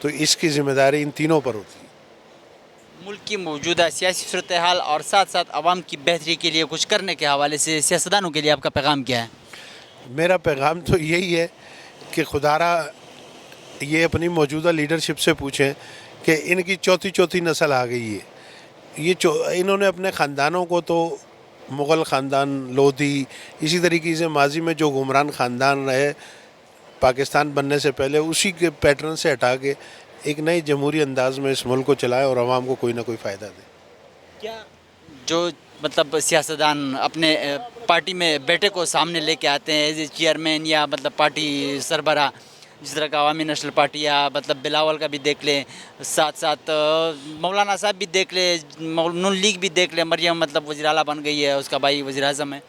تو اس کی ذمہ داری ان تینوں پر ہوتی ہے۔ ملک کی موجودہ سیاسی صورتحال اور ساتھ ساتھ عوام کی بہتری کے لیے کچھ کرنے کے حوالے سے سیاستدانوں کے لیے آپ کا پیغام کیا ہے؟ میرا پیغام تو یہی ہے کہ خدا را یہ اپنی موجودہ لیڈرشپ سے پوچھیں کہ ان کی چوتھی نسل آ گئی ہے، یہ انہوں نے اپنے خاندانوں کو تو مغل خاندان، لودھی، اسی طریقے سے ماضی میں جو حکمران خاندان رہے پاکستان بننے سے پہلے، اسی کے پیٹرن سے ہٹا کے ایک نئے جمہوری انداز میں اس ملک کو چلائیں اور عوام کو کوئی نہ کوئی فائدہ دیں۔ کیا جو مطلب سیاستدان اپنے پارٹی میں بیٹے کو سامنے لے کے آتے ہیں ایز اے چیئرمین یا مطلب پارٹی سربراہ، جس طرح کا عوامی نیشنل پارٹی یا مطلب بلاول کا بھی دیکھ لیں، ساتھ ساتھ مولانا صاحب بھی دیکھ لیں، نون لیگ بھی دیکھ لیں، مریم مطلب وزیر اعلیٰ بن گئی ہے، اس کا بھائی وزیر اعظم ہے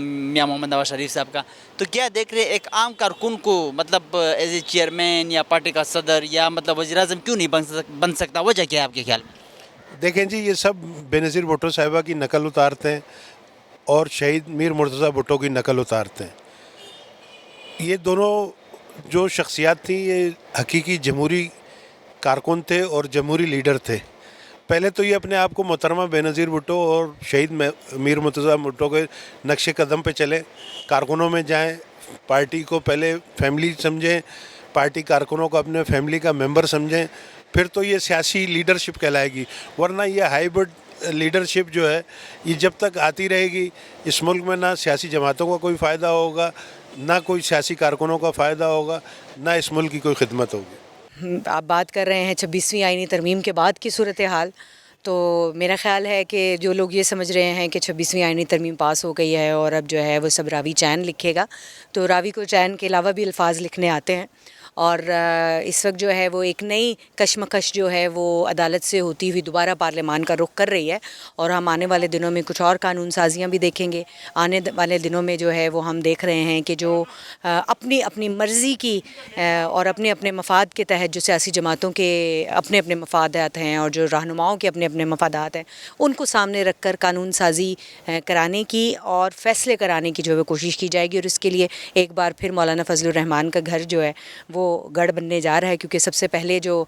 میاں محمد نواز شریف صاحب کا، تو کیا دیکھ رہے ایک عام کارکن کو مطلب ایز اے چیئرمین یا پارٹی کا صدر یا مطلب وزیر اعظم کیوں نہیں بن سکتا؟ وجہ کیا ہے آپ کے خیال میں؟ دیکھیں جی، یہ سب بے نظیر بھٹو صاحبہ کی نقل اتارتے ہیں اور شہید میر مرتضیٰ بھٹو کی نقل اتارتے ہیں۔ یہ دونوں جو شخصیات تھیں یہ حقیقی جمہوری کارکن تھے اور جمہوری لیڈر تھے. پہلے تو یہ اپنے آپ کو محترمہ بے نظیر بھٹو اور شہید میر مرتضیٰ بھٹو کے نقش قدم پہ چلے, کارکنوں میں جائیں, پارٹی کو پہلے فیملی سمجھیں, پارٹی کارکنوں کو اپنے فیملی کا ممبر سمجھیں, پھر تو یہ سیاسی لیڈرشپ کہلائے گی. ورنہ یہ ہائیبرڈ لیڈرشپ جو ہے یہ جب تک آتی رہے گی اس ملک میں نہ سیاسی جماعتوں کا کوئی فائدہ ہوگا, نہ کوئی سیاسی کارکنوں کا فائدہ ہوگا, نہ اس ملک کی کوئی خدمت ہوگی. آپ بات کر رہے ہیں 26ویں آئینی ترمیم کے بعد کی صورتحال, تو میرا خیال ہے کہ جو لوگ یہ سمجھ رہے ہیں کہ 26ویں آئینی ترمیم پاس ہو گئی ہے اور اب جو ہے وہ سب راوی چین لکھے گا, تو راوی کو چین کے علاوہ بھی الفاظ لکھنے آتے ہیں. اور اس وقت جو ہے وہ ایک نئی کشمکش جو ہے وہ عدالت سے ہوتی ہوئی دوبارہ پارلیمان کا رخ کر رہی ہے, اور ہم آنے والے دنوں میں کچھ اور قانون سازیاں بھی دیکھیں گے. آنے والے دنوں میں جو ہے وہ ہم دیکھ رہے ہیں کہ جو اپنی مرضی کی اور اپنے مفاد کے تحت جو سیاسی جماعتوں کے اپنے مفادات ہیں اور جو رہنماؤں کے اپنے مفادات ہیں ان کو سامنے رکھ کر قانون سازی کرانے کی اور فیصلے کرانے کی جو ہے کوشش کی جائے گی. اور اس کے لیے ایک بار پھر مولانا فضل الرحمان کا گھر جو ہے وہ گڑھ بننے جا رہا ہے, کیونکہ سب سے پہلے جو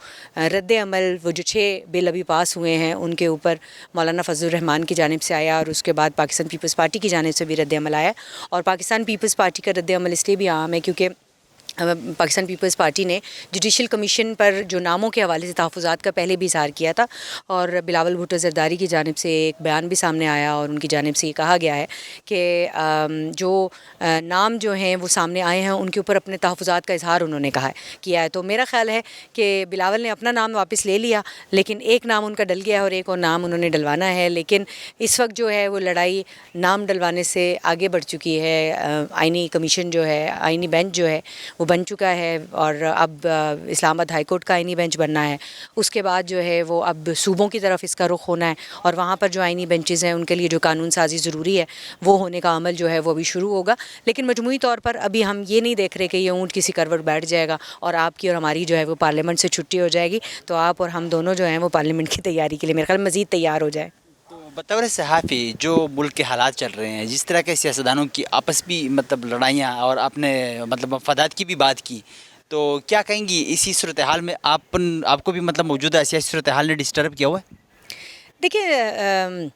رد عمل وہ جو 6 بل ابھی پاس ہوئے ہیں ان کے اوپر مولانا فضل الرحمان کی جانب سے آیا, اور اس کے بعد پاکستان پیپلز پارٹی کی جانب سے بھی رد عمل آیا. اور پاکستان پیپلز پارٹی کا رد عمل اس لیے بھی عام ہے کیونکہ پاکستان پیپلز پارٹی نے جوڈیشل کمیشن پر جو ناموں کے حوالے سے تحفظات کا پہلے بھی اظہار کیا تھا, اور بلاول بھٹو زرداری کی جانب سے ایک بیان بھی سامنے آیا اور ان کی جانب سے یہ کہا گیا ہے کہ جو نام جو ہیں وہ سامنے آئے ہیں ان کے اوپر اپنے تحفظات کا اظہار انہوں نے کیا ہے. تو میرا خیال ہے کہ بلاول نے اپنا نام واپس لے لیا, لیکن ایک نام ان کا ڈل گیا ہے اور ایک اور نام انہوں نے ڈلوانا ہے. لیکن اس وقت جو ہے وہ لڑائی نام ڈلوانے سے آگے بڑھ چکی ہے. آئینی کمیشن جو ہے, آئینی بینچ جو ہے وہ بن چکا ہے, اور اب اسلام آباد ہائی کورٹ کا آئینی بینچ بننا ہے. اس کے بعد جو ہے وہ اب صوبوں کی طرف اس کا رخ ہونا ہے, اور وہاں پر جو آئینی بینچز ہیں ان کے لیے جو قانون سازی ضروری ہے وہ ہونے کا عمل جو ہے وہ ابھی شروع ہوگا. لیکن مجموعی طور پر ابھی ہم یہ نہیں دیکھ رہے کہ یہ اونٹ کسی کروٹ بیٹھ جائے گا اور آپ کی اور ہماری جو ہے وہ پارلیمنٹ سے چھٹی ہو جائے گی, تو آپ اور ہم دونوں جو ہیں وہ پارلیمنٹ کی تیاری کے لیے میرے خیال مزید تیار ہو جائے. بطور صحافی جو ملک کے حالات چل رہے ہیں, جس طرح کے سیاستدانوں کی آپس بھی مطلب لڑائیاں اور اپنے مطلب مفادات کی بھی بات کی, تو کیا کہیں گی اسی صورتحال میں آپ کو بھی مطلب موجودہ سیاسی صورتحال نے ڈسٹرب کیا ہوا ہے؟ دیکھیے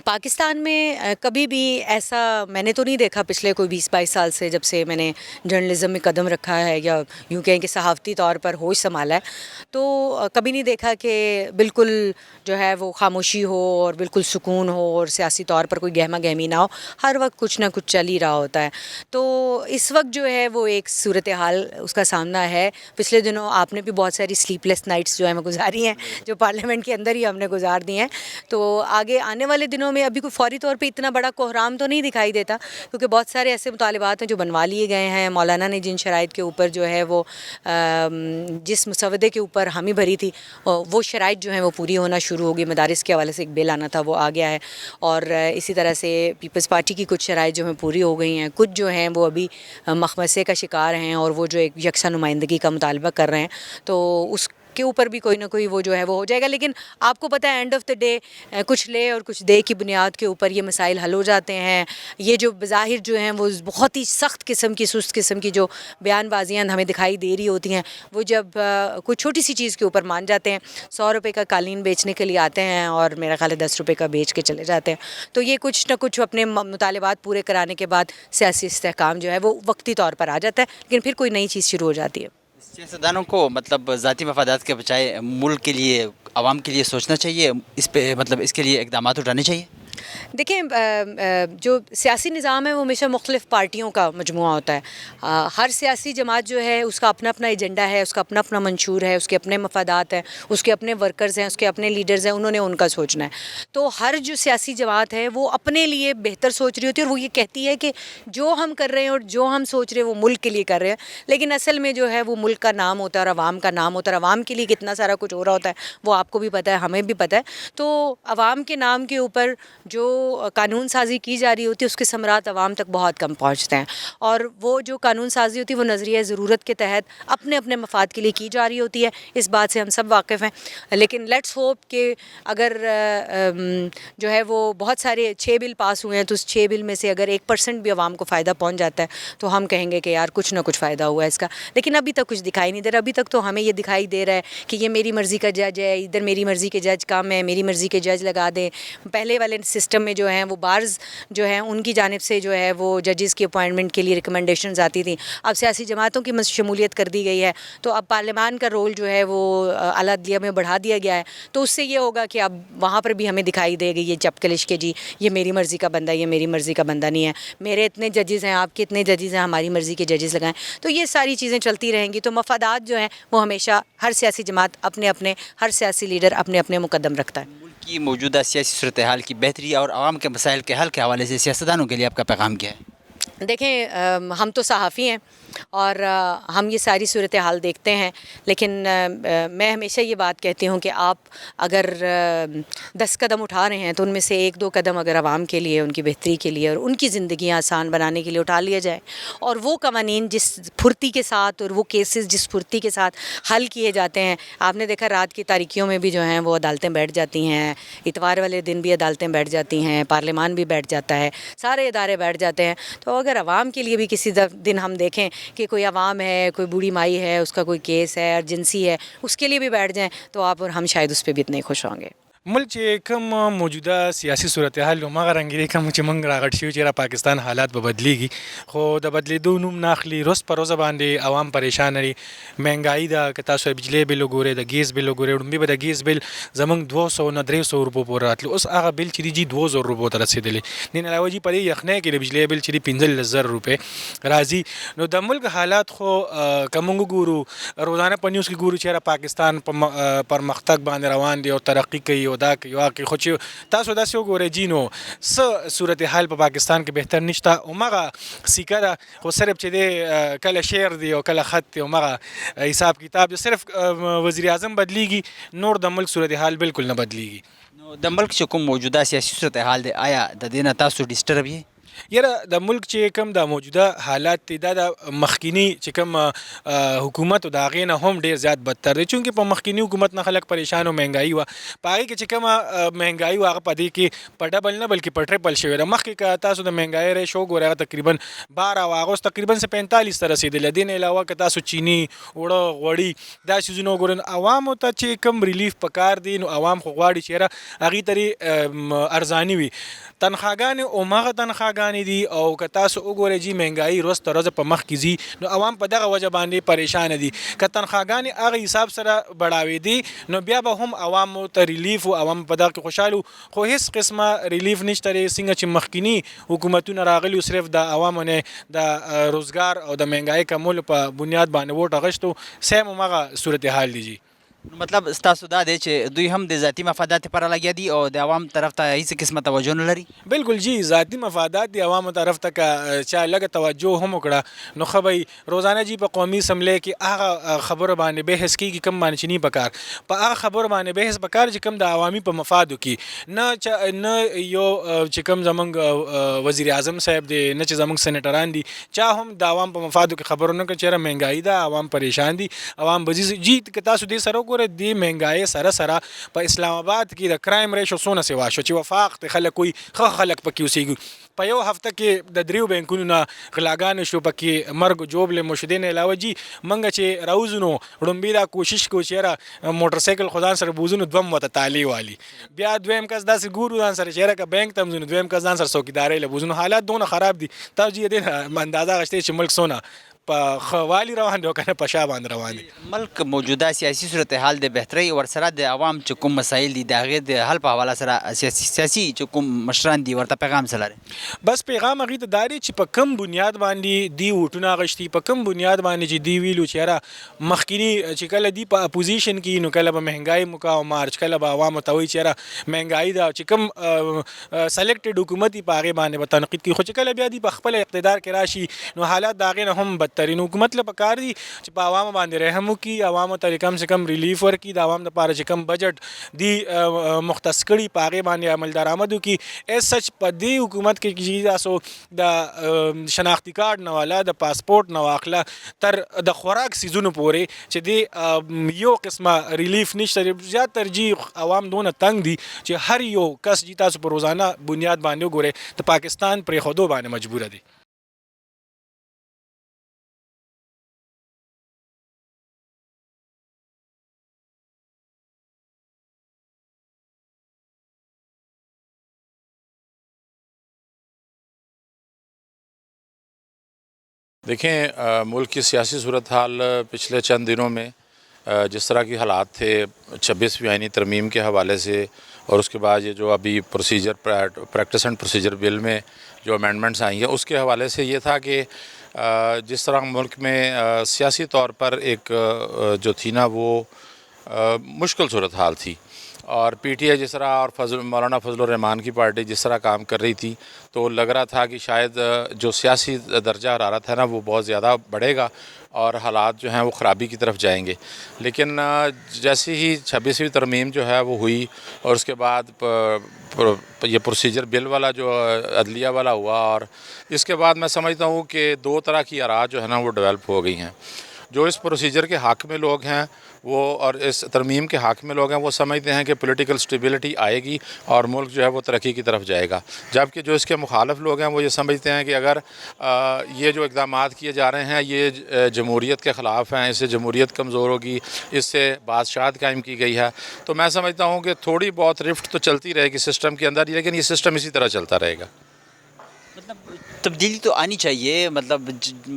پاکستان میں کبھی بھی ایسا میں نے تو نہیں دیکھا پچھلے کوئی 20-22 سال سے جب سے میں نے جرنلزم میں قدم رکھا ہے یا یوں کہیں کہ صحافتی طور پر ہوش سنبھالا ہے, تو کبھی نہیں دیکھا کہ بالکل جو ہے وہ خاموشی ہو اور بالکل سکون ہو اور سیاسی طور پر کوئی گہما گہمی نہ ہو. ہر وقت کچھ نہ کچھ چل ہی رہا ہوتا ہے. تو اس وقت جو ہے وہ ایک صورتحال اس کا سامنا ہے. پچھلے دنوں آپ نے بھی بہت ساری سلیپ لیس نائٹس جو ہیں وہ گزاری ہیں, جو پارلیمنٹ کے اندر ہی ہم نے گزار دی ہیں. تو آگے آنے والے دنوں میں ابھی کوئی فوری طور پہ اتنا بڑا کوہرام تو نہیں دکھائی دیتا, کیونکہ بہت سارے ایسے مطالبات ہیں جو بنوا لیے گئے ہیں. مولانا نے جن شرائط کے اوپر جو ہے وہ جس مسودے کے اوپر حامی بھری تھی وہ شرائط جو ہیں وہ پوری ہونا شروع ہوگی. مدارس کے حوالے سے ایک بل آنا تھا وہ آ گیا ہے, اور اسی طرح سے پیپلز پارٹی کی کچھ شرائط جو ہیں پوری ہو گئی ہیں. کچھ جو ہیں وہ ابھی مخمصے کا شکار ہیں اور وہ جو ایک یکساں نمائندگی کا مطالبہ کر رہے ہیں, تو اس کے اوپر بھی کوئی نہ کوئی وہ جو ہے وہ ہو جائے گا. لیکن آپ کو پتہ ہے اینڈ آف دا ڈے کچھ لے اور کچھ دے کی بنیاد کے اوپر یہ مسائل حل ہو جاتے ہیں. یہ جو بظاہر جو ہیں وہ بہت ہی سخت قسم کی سست قسم کی جو بیان بازیاں ہمیں دکھائی دے رہی ہوتی ہیں, وہ جب کوئی چھوٹی سی چیز کے اوپر مان جاتے ہیں, 100 روپے کا قالین بیچنے کے لیے آتے ہیں اور میرا خیال ہے 10 روپے کا بیچ کے چلے جاتے ہیں, تو یہ کچھ نہ کچھ اپنے مطالبات پورے کرانے کے بعد سیاسی استحکام جو ہے وہ وقتی طور پر آ جاتا ہے, لیکن پھر کوئی نئی چیز شروع ہو جاتی ہے. سیاستدانوں کو مطلب ذاتی مفادات کے بجائے ملک کے لیے, عوام کے لیے سوچنا چاہیے, اس پہ مطلب اس کے لیے اقدامات اٹھانے چاہیے. دیکھیں جو سیاسی نظام ہے وہ ہمیشہ مختلف پارٹیوں کا مجموعہ ہوتا ہے. ہر سیاسی جماعت جو ہے اس کا اپنا اپنا ایجنڈا ہے, اس کا اپنا اپنا منشور ہے, اس کے اپنے مفادات ہیں, اس کے اپنے ورکرز ہیں, اس کے اپنے لیڈرز ہیں, انہوں نے ان کا سوچنا ہے. تو ہر جو سیاسی جماعت ہے وہ اپنے لیے بہتر سوچ رہی ہوتی ہے, اور وہ یہ کہتی ہے کہ جو ہم کر رہے ہیں اور جو ہم سوچ رہے ہیں وہ ملک کے لیے کر رہے ہیں. لیکن اصل میں جو ہے وہ ملک کا نام ہوتا ہے اور عوام کا نام ہوتا ہے. عوام کے لیے کتنا سارا کچھ ہو رہا ہوتا ہے وہ آپ کو بھی پتہ ہے, ہمیں بھی پتہ ہے. تو عوام کے نام کے اوپر جو قانون سازی کی جا رہی ہوتی ہے اس کے ثمرات عوام تک بہت کم پہنچتے ہیں، اور وہ جو قانون سازی ہوتی ہے وہ نظریہ ضرورت کے تحت اپنے اپنے مفاد کے لیے کی جا رہی ہوتی ہے، اس بات سے ہم سب واقف ہیں. لیکن لیٹس ہوپ کہ اگر جو ہے وہ بہت سارے 6 بل پاس ہوئے ہیں تو اس 6 بل میں سے اگر 1% بھی عوام کو فائدہ پہنچ جاتا ہے تو ہم کہیں گے کہ یار کچھ نہ کچھ فائدہ ہوا ہے اس کا. لیکن ابھی تک کچھ دکھائی نہیں دے رہا. ابھی تک تو ہمیں یہ دکھائی دے رہا ہے کہ یہ میری مرضی کا جج ہے، ادھر میری مرضی کے جج کم ہے، میری مرضی کے جج لگا دیں. پہلے والے سسٹم میں جو ہیں وہ بارز جو ہیں ان کی جانب سے جو ہے وہ ججز کی اپوائنٹمنٹ کے لیے ریکمنڈیشنز آتی تھیں. اب سیاسی جماعتوں کی شمولیت کر دی گئی ہے تو اب پارلیمان کا رول جو ہے وہ اعلیٰ عدلیہ میں بڑھا دیا گیا ہے. تو اس سے یہ ہوگا کہ اب وہاں پر بھی ہمیں دکھائی دے گی یہ چپکلش کے جی یہ میری مرضی کا بندہ ہے، یہ میری مرضی کا بندہ نہیں ہے، میرے اتنے ججز ہیں، آپ کے اتنے ججز ہیں، ہماری مرضی کے ججز لگائیں. تو یہ ساری چیزیں چلتی رہیں گی. تو مفادات جو ہیں وہ ہمیشہ ہر سیاسی جماعت اپنے اپنے، ہر سیاسی لیڈر اپنے اپنے مقدم رکھتا ہے. ملک کی موجودہ سیاسی صورتحال کی بہتری اور عوام کے مسائل کے حل کے حوالے سے سیاستدانوں کے لیے آپ کا پیغام کیا ہے؟ دیکھیں ہم تو صحافی ہیں اور ہم یہ ساری صورتحال دیکھتے ہیں، لیکن میں ہمیشہ یہ بات کہتی ہوں کہ آپ اگر 10 قدم اٹھا رہے ہیں تو ان میں سے 1-2 قدم اگر عوام کے لیے، ان کی بہتری کے لیے اور ان کی زندگیاں آسان بنانے کے لیے اٹھا لیا جائے، اور وہ قوانین جس پھرتی کے ساتھ اور وہ کیسز جس پھرتی کے ساتھ حل کیے جاتے ہیں. آپ نے دیکھا رات کی تاریکیوں میں بھی جو ہیں وہ عدالتیں بیٹھ جاتی ہیں، اتوار والے دن بھی عدالتیں بیٹھ جاتی ہیں، پارلیمان بھی بیٹھ جاتا ہے، سارے ادارے بیٹھ جاتے ہیں. تو اگر عوام کے لیے بھی کسی دن ہم دیکھیں کہ کوئی عوام ہے، کوئی بوڑھی مائی ہے، اس کا کوئی کیس ہے، ارجنسی ہے، اس کے لیے بھی بیٹھ جائیں تو آپ اور ہم شاید اس پہ بھی اتنے خوش ہوں گے. ملک چې کوم موجوده سیاسي صورتحال هماغه رنګ دی کوم چې موږ راغټ شو چې را پاکستان حالات به بدلیږي، خو د بدلیدو نوم نه اخلي. روز پر روز باندې عوام پریشان دي، مهنګایي ده، که تاسو بجلی بل وګورئ، د ګیس بل وګورئ، وړاندې به د ګیس بل زموږ 200 نه 300 روپو پورې راتلو، اوس هغه بل چې دی جی 2000 روپو ته رسېدلی. دین علاوه جی په دې یخنۍ کې د بجلی بل چې دی 15000 روپۍ راځي. نو د ملک حالات خو که موږ ګورو روزانه په نیوز کې ګورو چې را پاکستان پرمختګ باندې روان دی او ترقي کوي او دا کوي واقعي، خو چې تاسو داسې وګورئ جی نو څه صورتحال په پاکستان کې بهتر نشته. هماغه سیکه ده، خو صرف چې دی کله شعر دی او کله خط دی، هماغه حساب کتاب دی. صرف وزیر اعظم بدلیږي، نور د ملک صورتحال بالکل نه بدلیږي. نو د ملک چې کوم موجوده سیاسي صورتحال دی آیا د دې نه تاسو ډسټرب یې؟ یاره د ملک چې کوم د موجوده حالات دی دا د مخکینی چې کوم حکومت او د هغې نه هم ډېر زیات بدتر دی، چونکې په مخکینی حکومت نه خلک پریشان او مهنګایي وه، په هغې کې چې کومه مهنګایي وه هغه په دې کې په ډبل نه بلکې په ټریپل شوې ده. مخکې که تاسو د مهنګایي ریشو وګورئ هغه تقریبا 12 وه، هغه اوس تقریبا 45 ته رسېدلی. دې نه علاوه که تاسو چیني، اوړه، غوړي دا څیزونه وګورئ، عوامو ته چې کوم ریلیف پکار دی نو عوام خو غواړي چې یاره هغې ته ارزاني وي. تنخواګانې هماغه تنخواګانې دي، او که تاسو وګورئ جی مهنګایي ورځ تر ورځه په مخ کې ځي نو عوام په دغه وجه باندې پریشانه دي. که تنخواګانې هغه حساب سره بړاوېدي نو بیا به هم عوامو ته ریلیف و، عوام په دغه کې خوشحال وو، خو هېڅ قسمه ریلیف نشته دی. څنګه چې مخکینی حکومتونه راغلي صرف د عوامو نه د روزګار او د مهنګایي کمولو په بنیاد باندې ووټ اخیستو، سیم هماغه صورتحال دی جی. مطلب ستاسو دا دی چې دوی هم د ذاتي مفادات لپاره لګیا دي او د عوام طرف ته هیڅ قسمه توجه نه لري؟ بالکل جی، ذاتی مفادات دی عوامو طرف ته که چا لږه توجه هم وکړه نو ښه به روزانه جی په قومي اسمبلی کې هغه خبرو باندې بحث کېږي کوم باندې چې نه پکار، په هغه خبرو باندې بحث پکار چې کوم د عوامي په مفادو کې نه یو چې کوم زمونږ وزیر اعظم صاحب دی، نه چې زمونږ سینیټران دي، چا هم د عوام په مفادو کې خبرونه کوي چې یاره مهنګایي ده، عوام پریشان دي، عوام بزي جی. که تاسو دې سره وګورئ دې مهنګایي سره سره په اسلام آباد کې د کرایم ریشو څونه سیوا شو چې وفاق ته خلک کوي ښه خلک پکې اوسېږي. په یو هفته کې د 3 بینکونو نه غلاګانې شو، پکې مرګ جوبلې مو شو. دې نه علاوه جي موږ چې راوځو نو وړومبي دا کوشش کوو چې یاره موټر سایکل خو ځان سره بوځو نو 2 ورته تالي والي، بیا دویم کس داسې ګورو ځان سره چې یاره که بینک ته هم ځو نو دویم کس ځان سره څوکیدارۍ له بوځو. نو حالات دونه خراب دي، تاسو جي دې نه اندازه اخیستئ چې ملک څونه په ښه والي روان دی او که نه په شا باندې روان دی. ملک موجوده سیاسي صورتحال د بهترۍ ورسره د عوام چې کوم مسایل دي د هغې د حل په حواله سره سیاسي چې کوم مشران دي ورته پیغام څه لري؟ بس پیغام هغې ته دا دی چې په کوم بنیاد باندې دی ووټونه اخیستي، په کوم بنیاد باندې چې دی ویلو چې یاره مخکیني چې کله دی په اپوزیشن کې نو کله به مهنګایي مقاوم مارچ، کله به عوامو ته وایي چې یاره مهنګایي ده، چې کوم سلیکټډ حکومت دي په هغې باندې به تنقید کوي، خو چې کله بیا دی په خپل اقتدار کې راشي نو حالات د هغې نه هم بدتر بدترین حکومت له پکار دي چې په عوامو باندې رحم وکړي، عوامو ته کم سے کم ریلیف ورکړي، د عوام لپاره چې کم بجټ دی مختص کړي په هغې باندې عمل درآمد وکړي. ایز سچ په دې حکومت کې چې تاسو د شناختی کارډ نه والا د پاسپورټ نه واخله تر د خوراک سیزونو پورې چې دی یو قسمه ریلیف نشته. زیات ترجیح عوام دونه تنگ دي چې هر یو کس چې تاسو په روزانه بنیاد باندې وګورئ د پاکستان پرېښودو باندې مجبوره دي. دیکھیں ملک کی سیاسی صورتحال پچھلے چند دنوں میں جس طرح کے حالات تھے 26ویں آئینی ترمیم کے حوالے سے، اور اس کے بعد یہ جو ابھی پریکٹس اینڈ پروسیجر بل میں جو امینڈمنٹس آئی ہیں اس کے حوالے سے یہ تھا کہ جس طرح ملک میں سیاسی طور پر ایک جو تھی نا وہ مشکل صورتحال تھی، اور پی ٹی آئی جس طرح اور مولانا فضل الرحمان کی پارٹی جس طرح کام کر رہی تھی تو لگ رہا تھا کہ شاید جو سیاسی درجہ حرارت ہے نا وہ بہت زیادہ بڑھے گا اور حالات جو ہیں وہ خرابی کی طرف جائیں گے. لیکن جیسے ہی 26ویں ترمیم جو ہے وہ ہوئی اور اس کے بعد یہ پروسیجر بل والا جو عدلیہ والا ہوا، اور اس کے بعد میں سمجھتا ہوں کہ دو طرح کی آراء جو ہے نا وہ ڈیولپ ہو گئی ہیں. جو اس پروسیجر کے حق میں لوگ ہیں وہ اور اس ترمیم کے حق میں لوگ ہیں وہ سمجھتے ہیں کہ پولیٹیکل سٹیبلٹی آئے گی اور ملک جو ہے وہ ترقی کی طرف جائے گا، جبکہ جو اس کے مخالف لوگ ہیں وہ یہ سمجھتے ہیں کہ اگر یہ جو اقدامات کیے جا رہے ہیں یہ جمہوریت کے خلاف ہیں، اس سے جمہوریت کمزور ہوگی، اس سے بادشاہت قائم کی گئی ہے. تو میں سمجھتا ہوں کہ تھوڑی بہت رفٹ تو چلتی رہے گی سسٹم کے اندر، لیکن یہ سسٹم اسی طرح چلتا رہے گا. مطلب تبدیلی تو آنی چاہیے. مطلب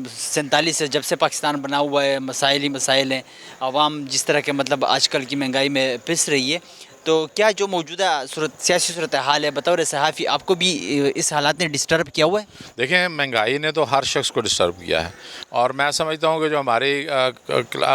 47 سے جب سے پاکستان بنا ہوا ہے مسائل ہی مسائل ہیں، عوام جس طرح کے مطلب آج کل کی مہنگائی میں پس رہی ہے، تو کیا جو موجودہ سیاسی صورتحال ہے بطور صحافی آپ کو بھی اس حالات نے ڈسٹرب کیا ہوا ہے؟ دیکھیں مہنگائی نے تو ہر شخص کو ڈسٹرب کیا ہے، اور میں سمجھتا ہوں کہ جو ہماری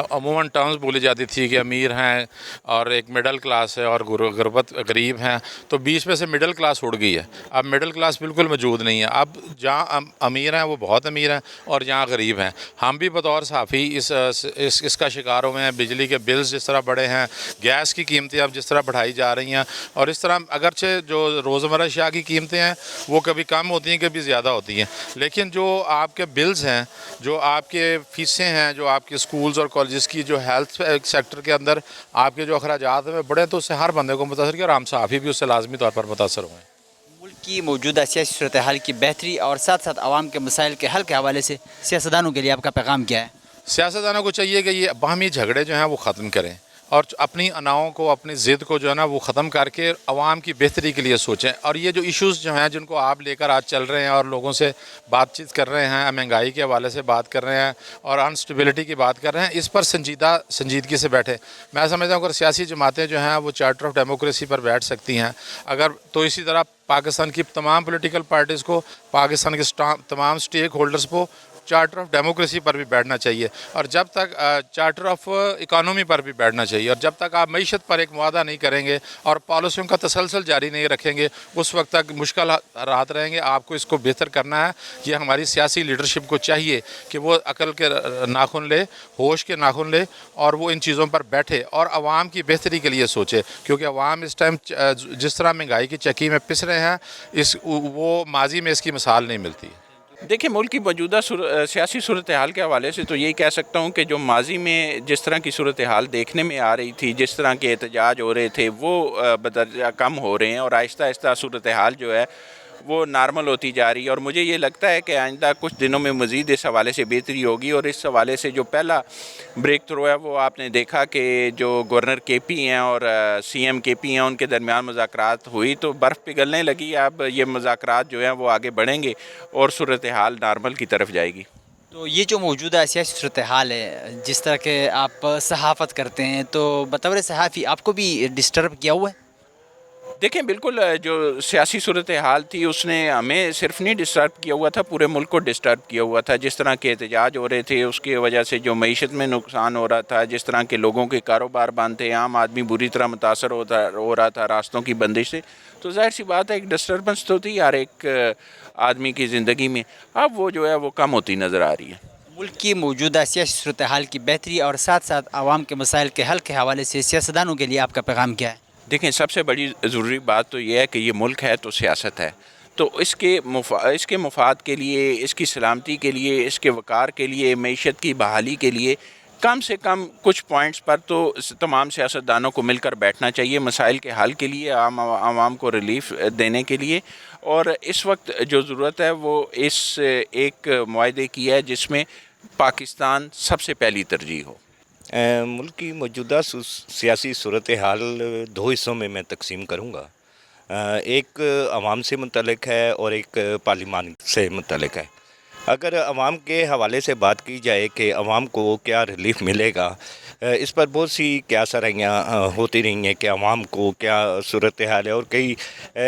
عموماً ٹرمز بولی جاتی تھی کہ امیر ہیں اور ایک مڈل کلاس ہے اور غربت غریب ہیں، تو بیچ میں سے مڈل کلاس اڑ گئی ہے. اب مڈل کلاس بالکل موجود نہیں ہے. اب جہاں امیر ہیں وہ بہت امیر ہیں اور جہاں غریب ہیں. ہم بھی بطور صحافی اس کا شکار ہوئے ہیں. بجلی کے بلز جس طرح بڑھے ہیں، گیس کی قیمتیں اب جس طرح بڑھائی جا رہی ہیں، اور اس طرح اگرچہ جو روزمرہ اشیاء کی قیمتیں ہیں وہ کبھی کم ہوتی ہیں کبھی زیادہ ہوتی ہیں، لیکن جو آپ کے بلز ہیں، جو آپ کے فیسیں ہیں، جو آپ کے اسکولز اور کالجز کی جو ہیلتھ سیکٹر کے اندر آپ کے جو اخراجات ہیں بڑے، تو اس سے ہر بندے کو متاثر کیا، اور عام صحافی بھی اس سے لازمی طور پر متاثر ہوئے ہیں. ملک کی موجودہ سیاسی صورتحال کی بہتری اور ساتھ ساتھ عوام کے مسائل کے حل کے حوالے سے سیاستدانوں کے لیے آپ کا پیغام کیا ہے؟ سیاستدانوں کو چاہیے کہ یہ باہمی جھگڑے جو ہیں وہ ختم کریں اور اپنی اناؤں کو، اپنی ضد کو جو ہے نا وہ ختم کر کے عوام کی بہتری کے لیے سوچیں. اور یہ جو ایشوز جو ہیں جن کو آپ لے کر آج چل رہے ہیں اور لوگوں سے بات چیت کر رہے ہیں، مہنگائی کے حوالے سے بات کر رہے ہیں اور انسٹیبلٹی کی بات کر رہے ہیں، اس پر سنجیدگی سے بیٹھے. میں سمجھتا ہوں اگر سیاسی جماعتیں جو ہیں وہ چارٹر آف ڈیموکریسی پر بیٹھ سکتی ہیں، اگر تو اسی طرح پاکستان کی تمام پولیٹیکل پارٹیز کو، پاکستان کے تمام سٹیک ہولڈرز کو چارٹر آف ڈیموکریسی پر بھی بیٹھنا چاہیے، اور جب تک چارٹر آف اکانومی پر بھی بیٹھنا چاہیے. اور جب تک آپ معیشت پر ایک معاہدہ نہیں کریں گے اور پالیسیوں کا تسلسل جاری نہیں رکھیں گے، اس وقت تک مشکل رات رہیں گے. آپ کو اس کو بہتر کرنا ہے. یہ ہماری سیاسی لیڈرشپ کو چاہیے کہ وہ عقل کے ناخن لے، ہوش کے ناخن لے، اور وہ ان چیزوں پر بیٹھے اور عوام کی بہتری کے لیے سوچے، کیونکہ عوام اس ٹائم جس طرح مہنگائی کی چکی میں پس رہے ہیں وہ ماضی میں اس کی مثال نہیں ملتی. دیکھیں ملک کی موجودہ سیاسی صورتحال کے حوالے سے تو یہی کہہ سکتا ہوں کہ جو ماضی میں جس طرح کی صورتحال دیکھنے میں آ رہی تھی، جس طرح کے احتجاج ہو رہے تھے، وہ بدرجہ کم ہو رہے ہیں اور آہستہ آہستہ صورتحال جو ہے وہ نارمل ہوتی جا رہی ہے. اور مجھے یہ لگتا ہے کہ آئندہ کچھ دنوں میں مزید اس حوالے سے بہتری ہوگی. اور اس حوالے سے جو پہلا بریک تھرو ہے وہ آپ نے دیکھا کہ جو گورنر کے پی ہیں اور سی ایم کے پی ہیں ان کے درمیان مذاکرات ہوئی تو برف پگھلنے لگی. اب یہ مذاکرات جو ہیں وہ آگے بڑھیں گے اور صورتحال نارمل کی طرف جائے گی. تو یہ جو موجودہ سیاسی صورتحال ہے، جس طرح کہ آپ صحافت کرتے ہیں، تو بطور صحافی آپ کو بھی ڈسٹرب کیا ہوا ہے؟ دیکھیں بالکل جو سیاسی صورتحال تھی اس نے ہمیں صرف نہیں ڈسٹرب کیا ہوا تھا، پورے ملک کو ڈسٹرب کیا ہوا تھا. جس طرح کے احتجاج ہو رہے تھے اس کی وجہ سے جو معیشت میں نقصان ہو رہا تھا، جس طرح کے لوگوں کے کاروبار بند تھے، عام آدمی بری طرح متاثر ہو رہا تھا راستوں کی بندش سے، تو ظاہر سی بات ہے ایک ڈسٹربنس تو تھی ہر ایک آدمی کی زندگی میں. اب وہ جو ہے وہ کم ہوتی نظر آ رہی ہے. ملک کی موجودہ سیاسی صورتحال کی بہتری اور ساتھ ساتھ عوام کے مسائل کے حل کے حوالے سے سیاستدانوں کے لیے آپ کا پیغام کیا ہے؟ دیکھیں، سب سے بڑی ضروری بات تو یہ ہے کہ یہ ملک ہے تو سیاست ہے، تو اس کے مفاد کے لیے، اس کی سلامتی کے لیے، اس کے وقار کے لیے، معیشت کی بحالی کے لیے کم سے کم کچھ پوائنٹس پر تو تمام سیاستدانوں کو مل کر بیٹھنا چاہیے، مسائل کے حل کے لیے، عوام کو ریلیف دینے کے لیے. اور اس وقت جو ضرورت ہے وہ اس ایک معاہدے کی ہے جس میں پاکستان سب سے پہلی ترجیح ہو. ملک کی موجودہ سیاسی صورتحال دو حصوں میں تقسیم کروں گا. ایک عوام سے متعلق ہے اور ایک پارلیمان سے متعلق ہے. اگر عوام کے حوالے سے بات کی جائے کہ عوام کو کیا ریلیف ملے گا، اس پر بہت سی قیاس آرائیاں ہوتی رہی ہیں کہ عوام کو کیا صورتحال ہے، اور کئی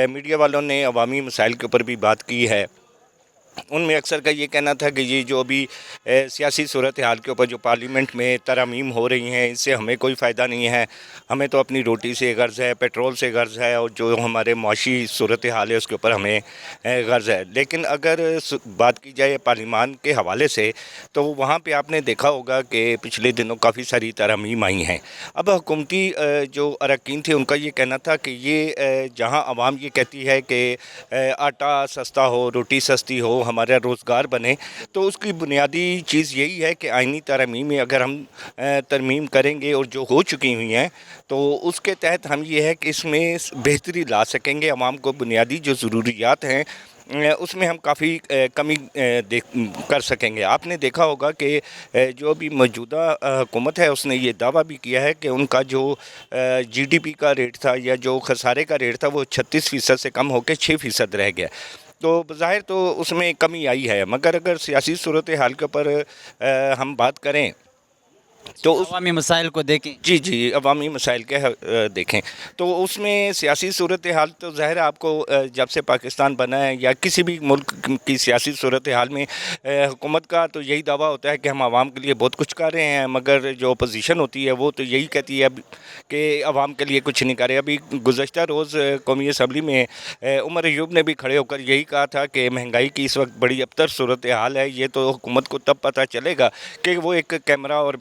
میڈیا والوں نے عوامی مسائل کے اوپر بھی بات کی ہے. ان میں اکثر کا یہ کہنا تھا کہ یہ جو ابھی سیاسی صورتحال کے اوپر جو پارلیمنٹ میں ترامیم ہو رہی ہیں، اس سے ہمیں کوئی فائدہ نہیں ہے، ہمیں تو اپنی روٹی سے غرض ہے، پیٹرول سے غرض ہے، اور جو ہمارے معاشی صورتحال ہے اس کے اوپر ہمیں غرض ہے. لیکن اگر بات کی جائے پارلیمان کے حوالے سے تو وہاں پہ آپ نے دیکھا ہوگا کہ پچھلے دنوں کافی ساری ترامیم آئی ہیں. اب حکومتی جو اراکین تھے ان کا یہ کہنا تھا کہ یہ جہاں عوام یہ کہتی ہے کہ آٹا سستا ہو، روٹی سستی ہو، ہمارا روزگار بنے، تو اس کی بنیادی چیز یہی ہے کہ آئینی ترامیم میں اگر ہم ترمیم کریں گے اور جو ہو چکی ہوئی ہیں تو اس کے تحت ہم یہ ہے کہ اس میں بہتری لا سکیں گے. عوام کو بنیادی جو ضروریات ہیں اس میں ہم کافی کمی کر سکیں گے. آپ نے دیکھا ہوگا کہ جو بھی موجودہ حکومت ہے اس نے یہ دعویٰ بھی کیا ہے کہ ان کا جو جی ڈی پی کا ریٹ تھا یا جو خسارے کا ریٹ تھا وہ 36% سے کم ہو کے 6% رہ گیا. تو بظاہر تو اس میں کمی آئی ہے، مگر اگر سیاسی صورتحال کے اوپر ہم بات کریں تو عوامی مسائل کو دیکھیں. جی عوامی مسائل کے دیکھیں تو اس میں سیاسی صورتحال تو ظاہر ہے آپ کو جب سے پاکستان بنا ہے یا کسی بھی ملک کی سیاسی صورتحال میں حکومت کا تو یہی دعویٰ ہوتا ہے کہ ہم عوام کے لیے بہت کچھ کر رہے ہیں، مگر جو اپوزیشن ہوتی ہے وہ تو یہی کہتی ہے کہ عوام کے لیے کچھ نہیں کر رہے. ابھی گزشتہ روز قومی اسمبلی میں عمر ایوب نے بھی کھڑے ہو کر یہی کہا تھا کہ مہنگائی کی اس وقت بڑی ابتر صورتحال ہے، یہ تو حکومت کو تب پتہ چلے گا کہ وہ ایک کیمرہ اور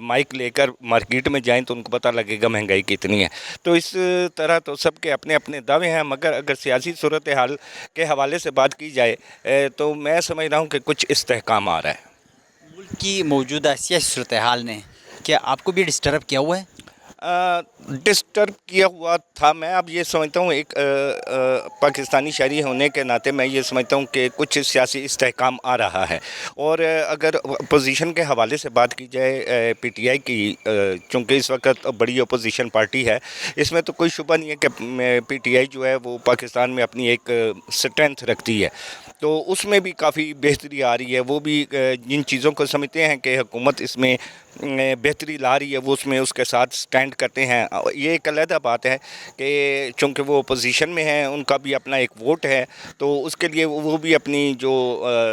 مائک لے کر مارکیٹ میں جائیں تو ان کو پتہ لگے گا مہنگائی کتنی ہے. تو اس طرح تو سب کے اپنے اپنے دعوے ہیں، مگر اگر سیاسی صورتحال کے حوالے سے بات کی جائے تو میں سمجھ رہا ہوں کہ کچھ استحکام آ رہا ہے. ملک کی موجودہ سیاسی صورتحال نے کیا آپ کو بھی ڈسٹرب کیا ہوا ہے؟ ڈسٹرب کیا ہوا تھا. میں اب یہ سمجھتا ہوں ایک پاکستانی شہری ہونے کے ناطے میں یہ سمجھتا ہوں کہ کچھ سیاسی استحکام آ رہا ہے. اور اگر اپوزیشن کے حوالے سے بات کی جائے پی ٹی آئی کی، چونکہ اس وقت بڑی اپوزیشن پارٹی ہے، اس میں تو کوئی شبہ نہیں ہے کہ پی ٹی آئی جو ہے وہ پاکستان میں اپنی ایک سٹرینتھ رکھتی ہے، تو اس میں بھی کافی بہتری آ رہی ہے. وہ بھی جن چیزوں کو سمجھتے ہیں کہ حکومت اس میں بہتری لا رہی ہے وہ اس میں اس کے ساتھ سٹینڈ کرتے ہیں. یہ ایک علیحدہ بات ہے کہ چونکہ وہ اپوزیشن میں ہیں، ان کا بھی اپنا ایک ووٹ ہے، تو اس کے لیے وہ بھی اپنی جو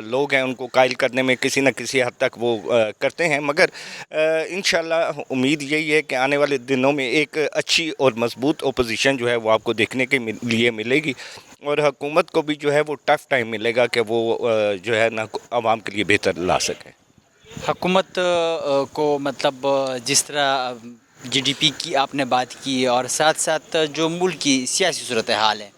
لوگ ہیں ان کو قائل کرنے میں کسی نہ کسی حد تک وہ کرتے ہیں. مگر انشاءاللہ امید یہی ہے کہ آنے والے دنوں میں ایک اچھی اور مضبوط اپوزیشن جو ہے وہ آپ کو دیکھنے کے لیے ملے گی، اور حکومت کو بھی جو ہے وہ ٹف ٹائم ملے گا کہ وہ جو ہے نا عوام کے لیے بہتر لا سکے. حکومت کو مطلب جس طرح جی ڈی پی کی آپ نے بات کی اور ساتھ ساتھ جو ملک کی سیاسی صورتحال ہے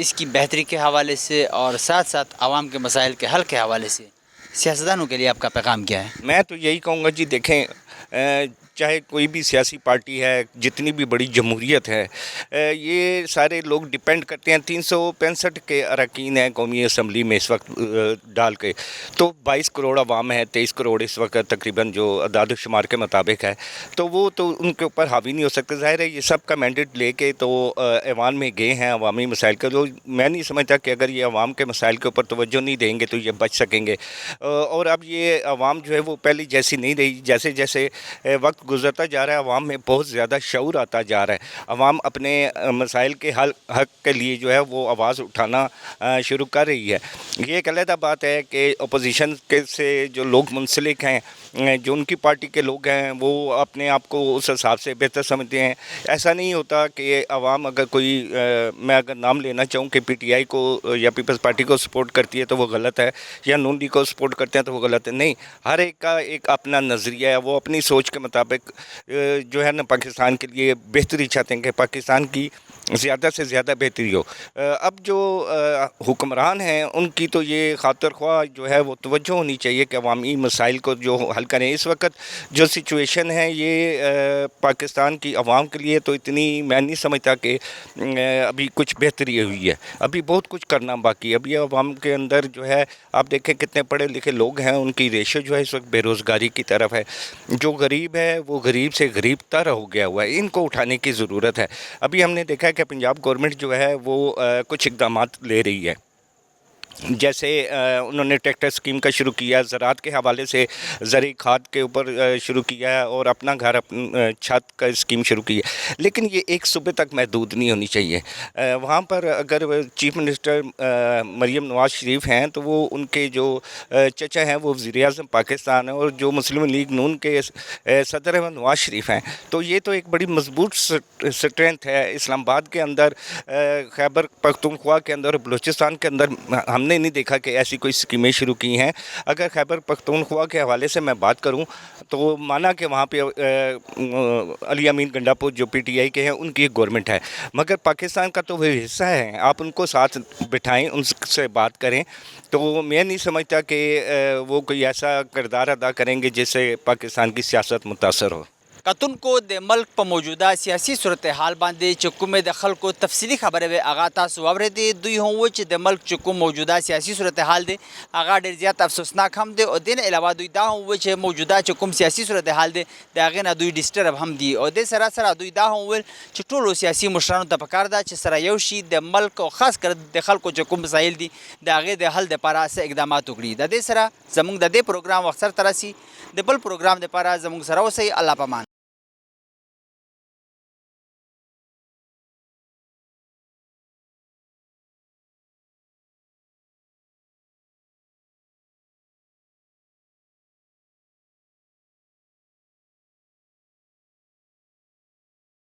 اس کی بہتری کے حوالے سے اور ساتھ ساتھ عوام کے مسائل کے حل کے حوالے سے سیاستدانوں کے لیے آپ کا پیغام کیا ہے؟ میں تو یہی کہوں گا جی، دیکھیں چاہے کوئی بھی سیاسی پارٹی ہے، جتنی بھی بڑی جمہوریت ہے، یہ سارے لوگ ڈیپینڈ کرتے ہیں. 365 کے اراکین ہیں قومی اسمبلی میں اس وقت ڈال کے، تو 22 کروڑ عوام ہے، 23 کروڑ اس وقت تقریباً جو اعداد و شمار کے مطابق ہے، تو وہ تو ان کے اوپر حاوی نہیں ہو سکتے. ظاہر ہے یہ سب کا مینڈیٹ لے کے تو ایوان میں گئے ہیں عوامی مسائل کا. جو میں نہیں سمجھتا کہ اگر یہ عوام کے مسائل کے اوپر توجہ نہیں دیں گے تو یہ بچ سکیں گے. اور اب یہ عوام جو ہے وہ پہلی جیسی نہیں رہی. جیسے جیسے سے وقت گزرتا جا رہا ہے عوام میں بہت زیادہ شعور آتا جا رہا ہے. عوام اپنے مسائل کے حق کے لیے جو ہے وہ آواز اٹھانا شروع کر رہی ہے. یہ ایک علیحدہ بات ہے کہ اپوزیشن کے سے جو لوگ منسلک ہیں, جو ان کی پارٹی کے لوگ ہیں, وہ اپنے آپ کو اس حساب سے بہتر سمجھتے ہیں. ایسا نہیں ہوتا کہ عوام اگر کوئی میں اگر نام لینا چاہوں کہ پی ٹی آئی کو یا پیپلز پارٹی کو سپورٹ کرتی ہے تو وہ غلط ہے, یا نون لیگ کو سپورٹ کرتے ہیں تو وہ غلط ہے. نہیں, ہر ایک کا ایک اپنا نظریہ ہے, وہ اپنی سوچ کے مطابق جو ہے نا پاکستان کے لیے بہتری چاہتے ہیں کہ پاکستان کی زیادہ سے زیادہ بہتری ہو. اب جو حکمران ہیں ان کی تو یہ خاطر خواہ جو ہے وہ توجہ ہونی چاہیے کہ عوامی مسائل کو جو حل کریں. اس وقت جو سچویشن ہے یہ پاکستان کی عوام کے لیے تو اتنی میں نہیں سمجھتا کہ ابھی کچھ بہتری ہوئی ہے. ابھی بہت کچھ کرنا باقی ہے. ابھی عوام کے اندر جو ہے آپ دیکھیں کتنے پڑھے لکھے لوگ ہیں, ان کی ریشو جو ہے اس وقت بے روزگاری کی طرف ہے. جو غریب ہے وہ غریب سے غریب تر ہو گیا ہوا ہے. ان کو اٹھانے کی ضرورت ہے. ابھی ہم نے دیکھا کہ پنجاب گورنمنٹ جو ہے وہ کچھ اقدامات لے رہی ہے, جیسے انہوں نے ٹریکٹر اسکیم کا شروع کیا, زراعت کے حوالے سے زرعی کھاد کے اوپر شروع کیا ہے, اور اپنا گھر چھت کا اسکیم شروع کی ہے. لیکن یہ ایک صوبے تک محدود نہیں ہونی چاہیے. وہاں پر اگر چیف منسٹر مریم نواز شریف ہیں تو وہ ان کے جو چچا ہیں وہ وزیر اعظم پاکستان ہیں, اور جو مسلم لیگ نون کے صدر ہیں وہ نواز شریف ہیں. تو یہ تو ایک بڑی مضبوط سٹرینتھ ہے. اسلام آباد کے اندر, خیبر پختونخوا کے اندر, بلوچستان کے اندر ہم نے نہیں دیکھا کہ ایسی کوئی اسکیمیں شروع کی ہیں. اگر خیبر پختونخوا کے حوالے سے میں بات کروں تو مانا کہ وہاں پہ علی امین گنڈاپور جو پی ٹی آئی کے ہیں ان کی ایک گورنمنٹ ہے, مگر پاکستان کا تو وہ حصہ ہے. آپ ان کو ساتھ بٹھائیں, ان سے بات کریں, تو میں نہیں سمجھتا کہ وہ کوئی ایسا کردار ادا کریں گے جس سے پاکستان کی سیاست متاثر ہو. کتن کو د ملک په موجوده سیاسي صورتحال باندې چې کومې د خلکو تفصیلي خبرې وې هغه تاسو واورېدې. دوی هم وویل چې د ملک چې کوم موجوده سیاسي صورتحال دی هغه ډېر زیات افسوسناک هم دی, او دې نه علاوه دوی دا هم وویل چې موجوده چې کوم سیاسي صورتحال دی د هغې نه دوی ډسټرب هم دي, او دې سره سره دوی دا هم وویل چې ټولو سیاسي مشرانو ته پکار ده چې سره یو شي د ملک او خاص کر د خلکو چې کوم مسایل دي د هغې د حل دپاره څه اقدامات وکړي. د دې سره زموږ د دې پروګرام وخت سرته رسي. د بل پروګرام دپاره زموږ سره اوسئ. الله پامان.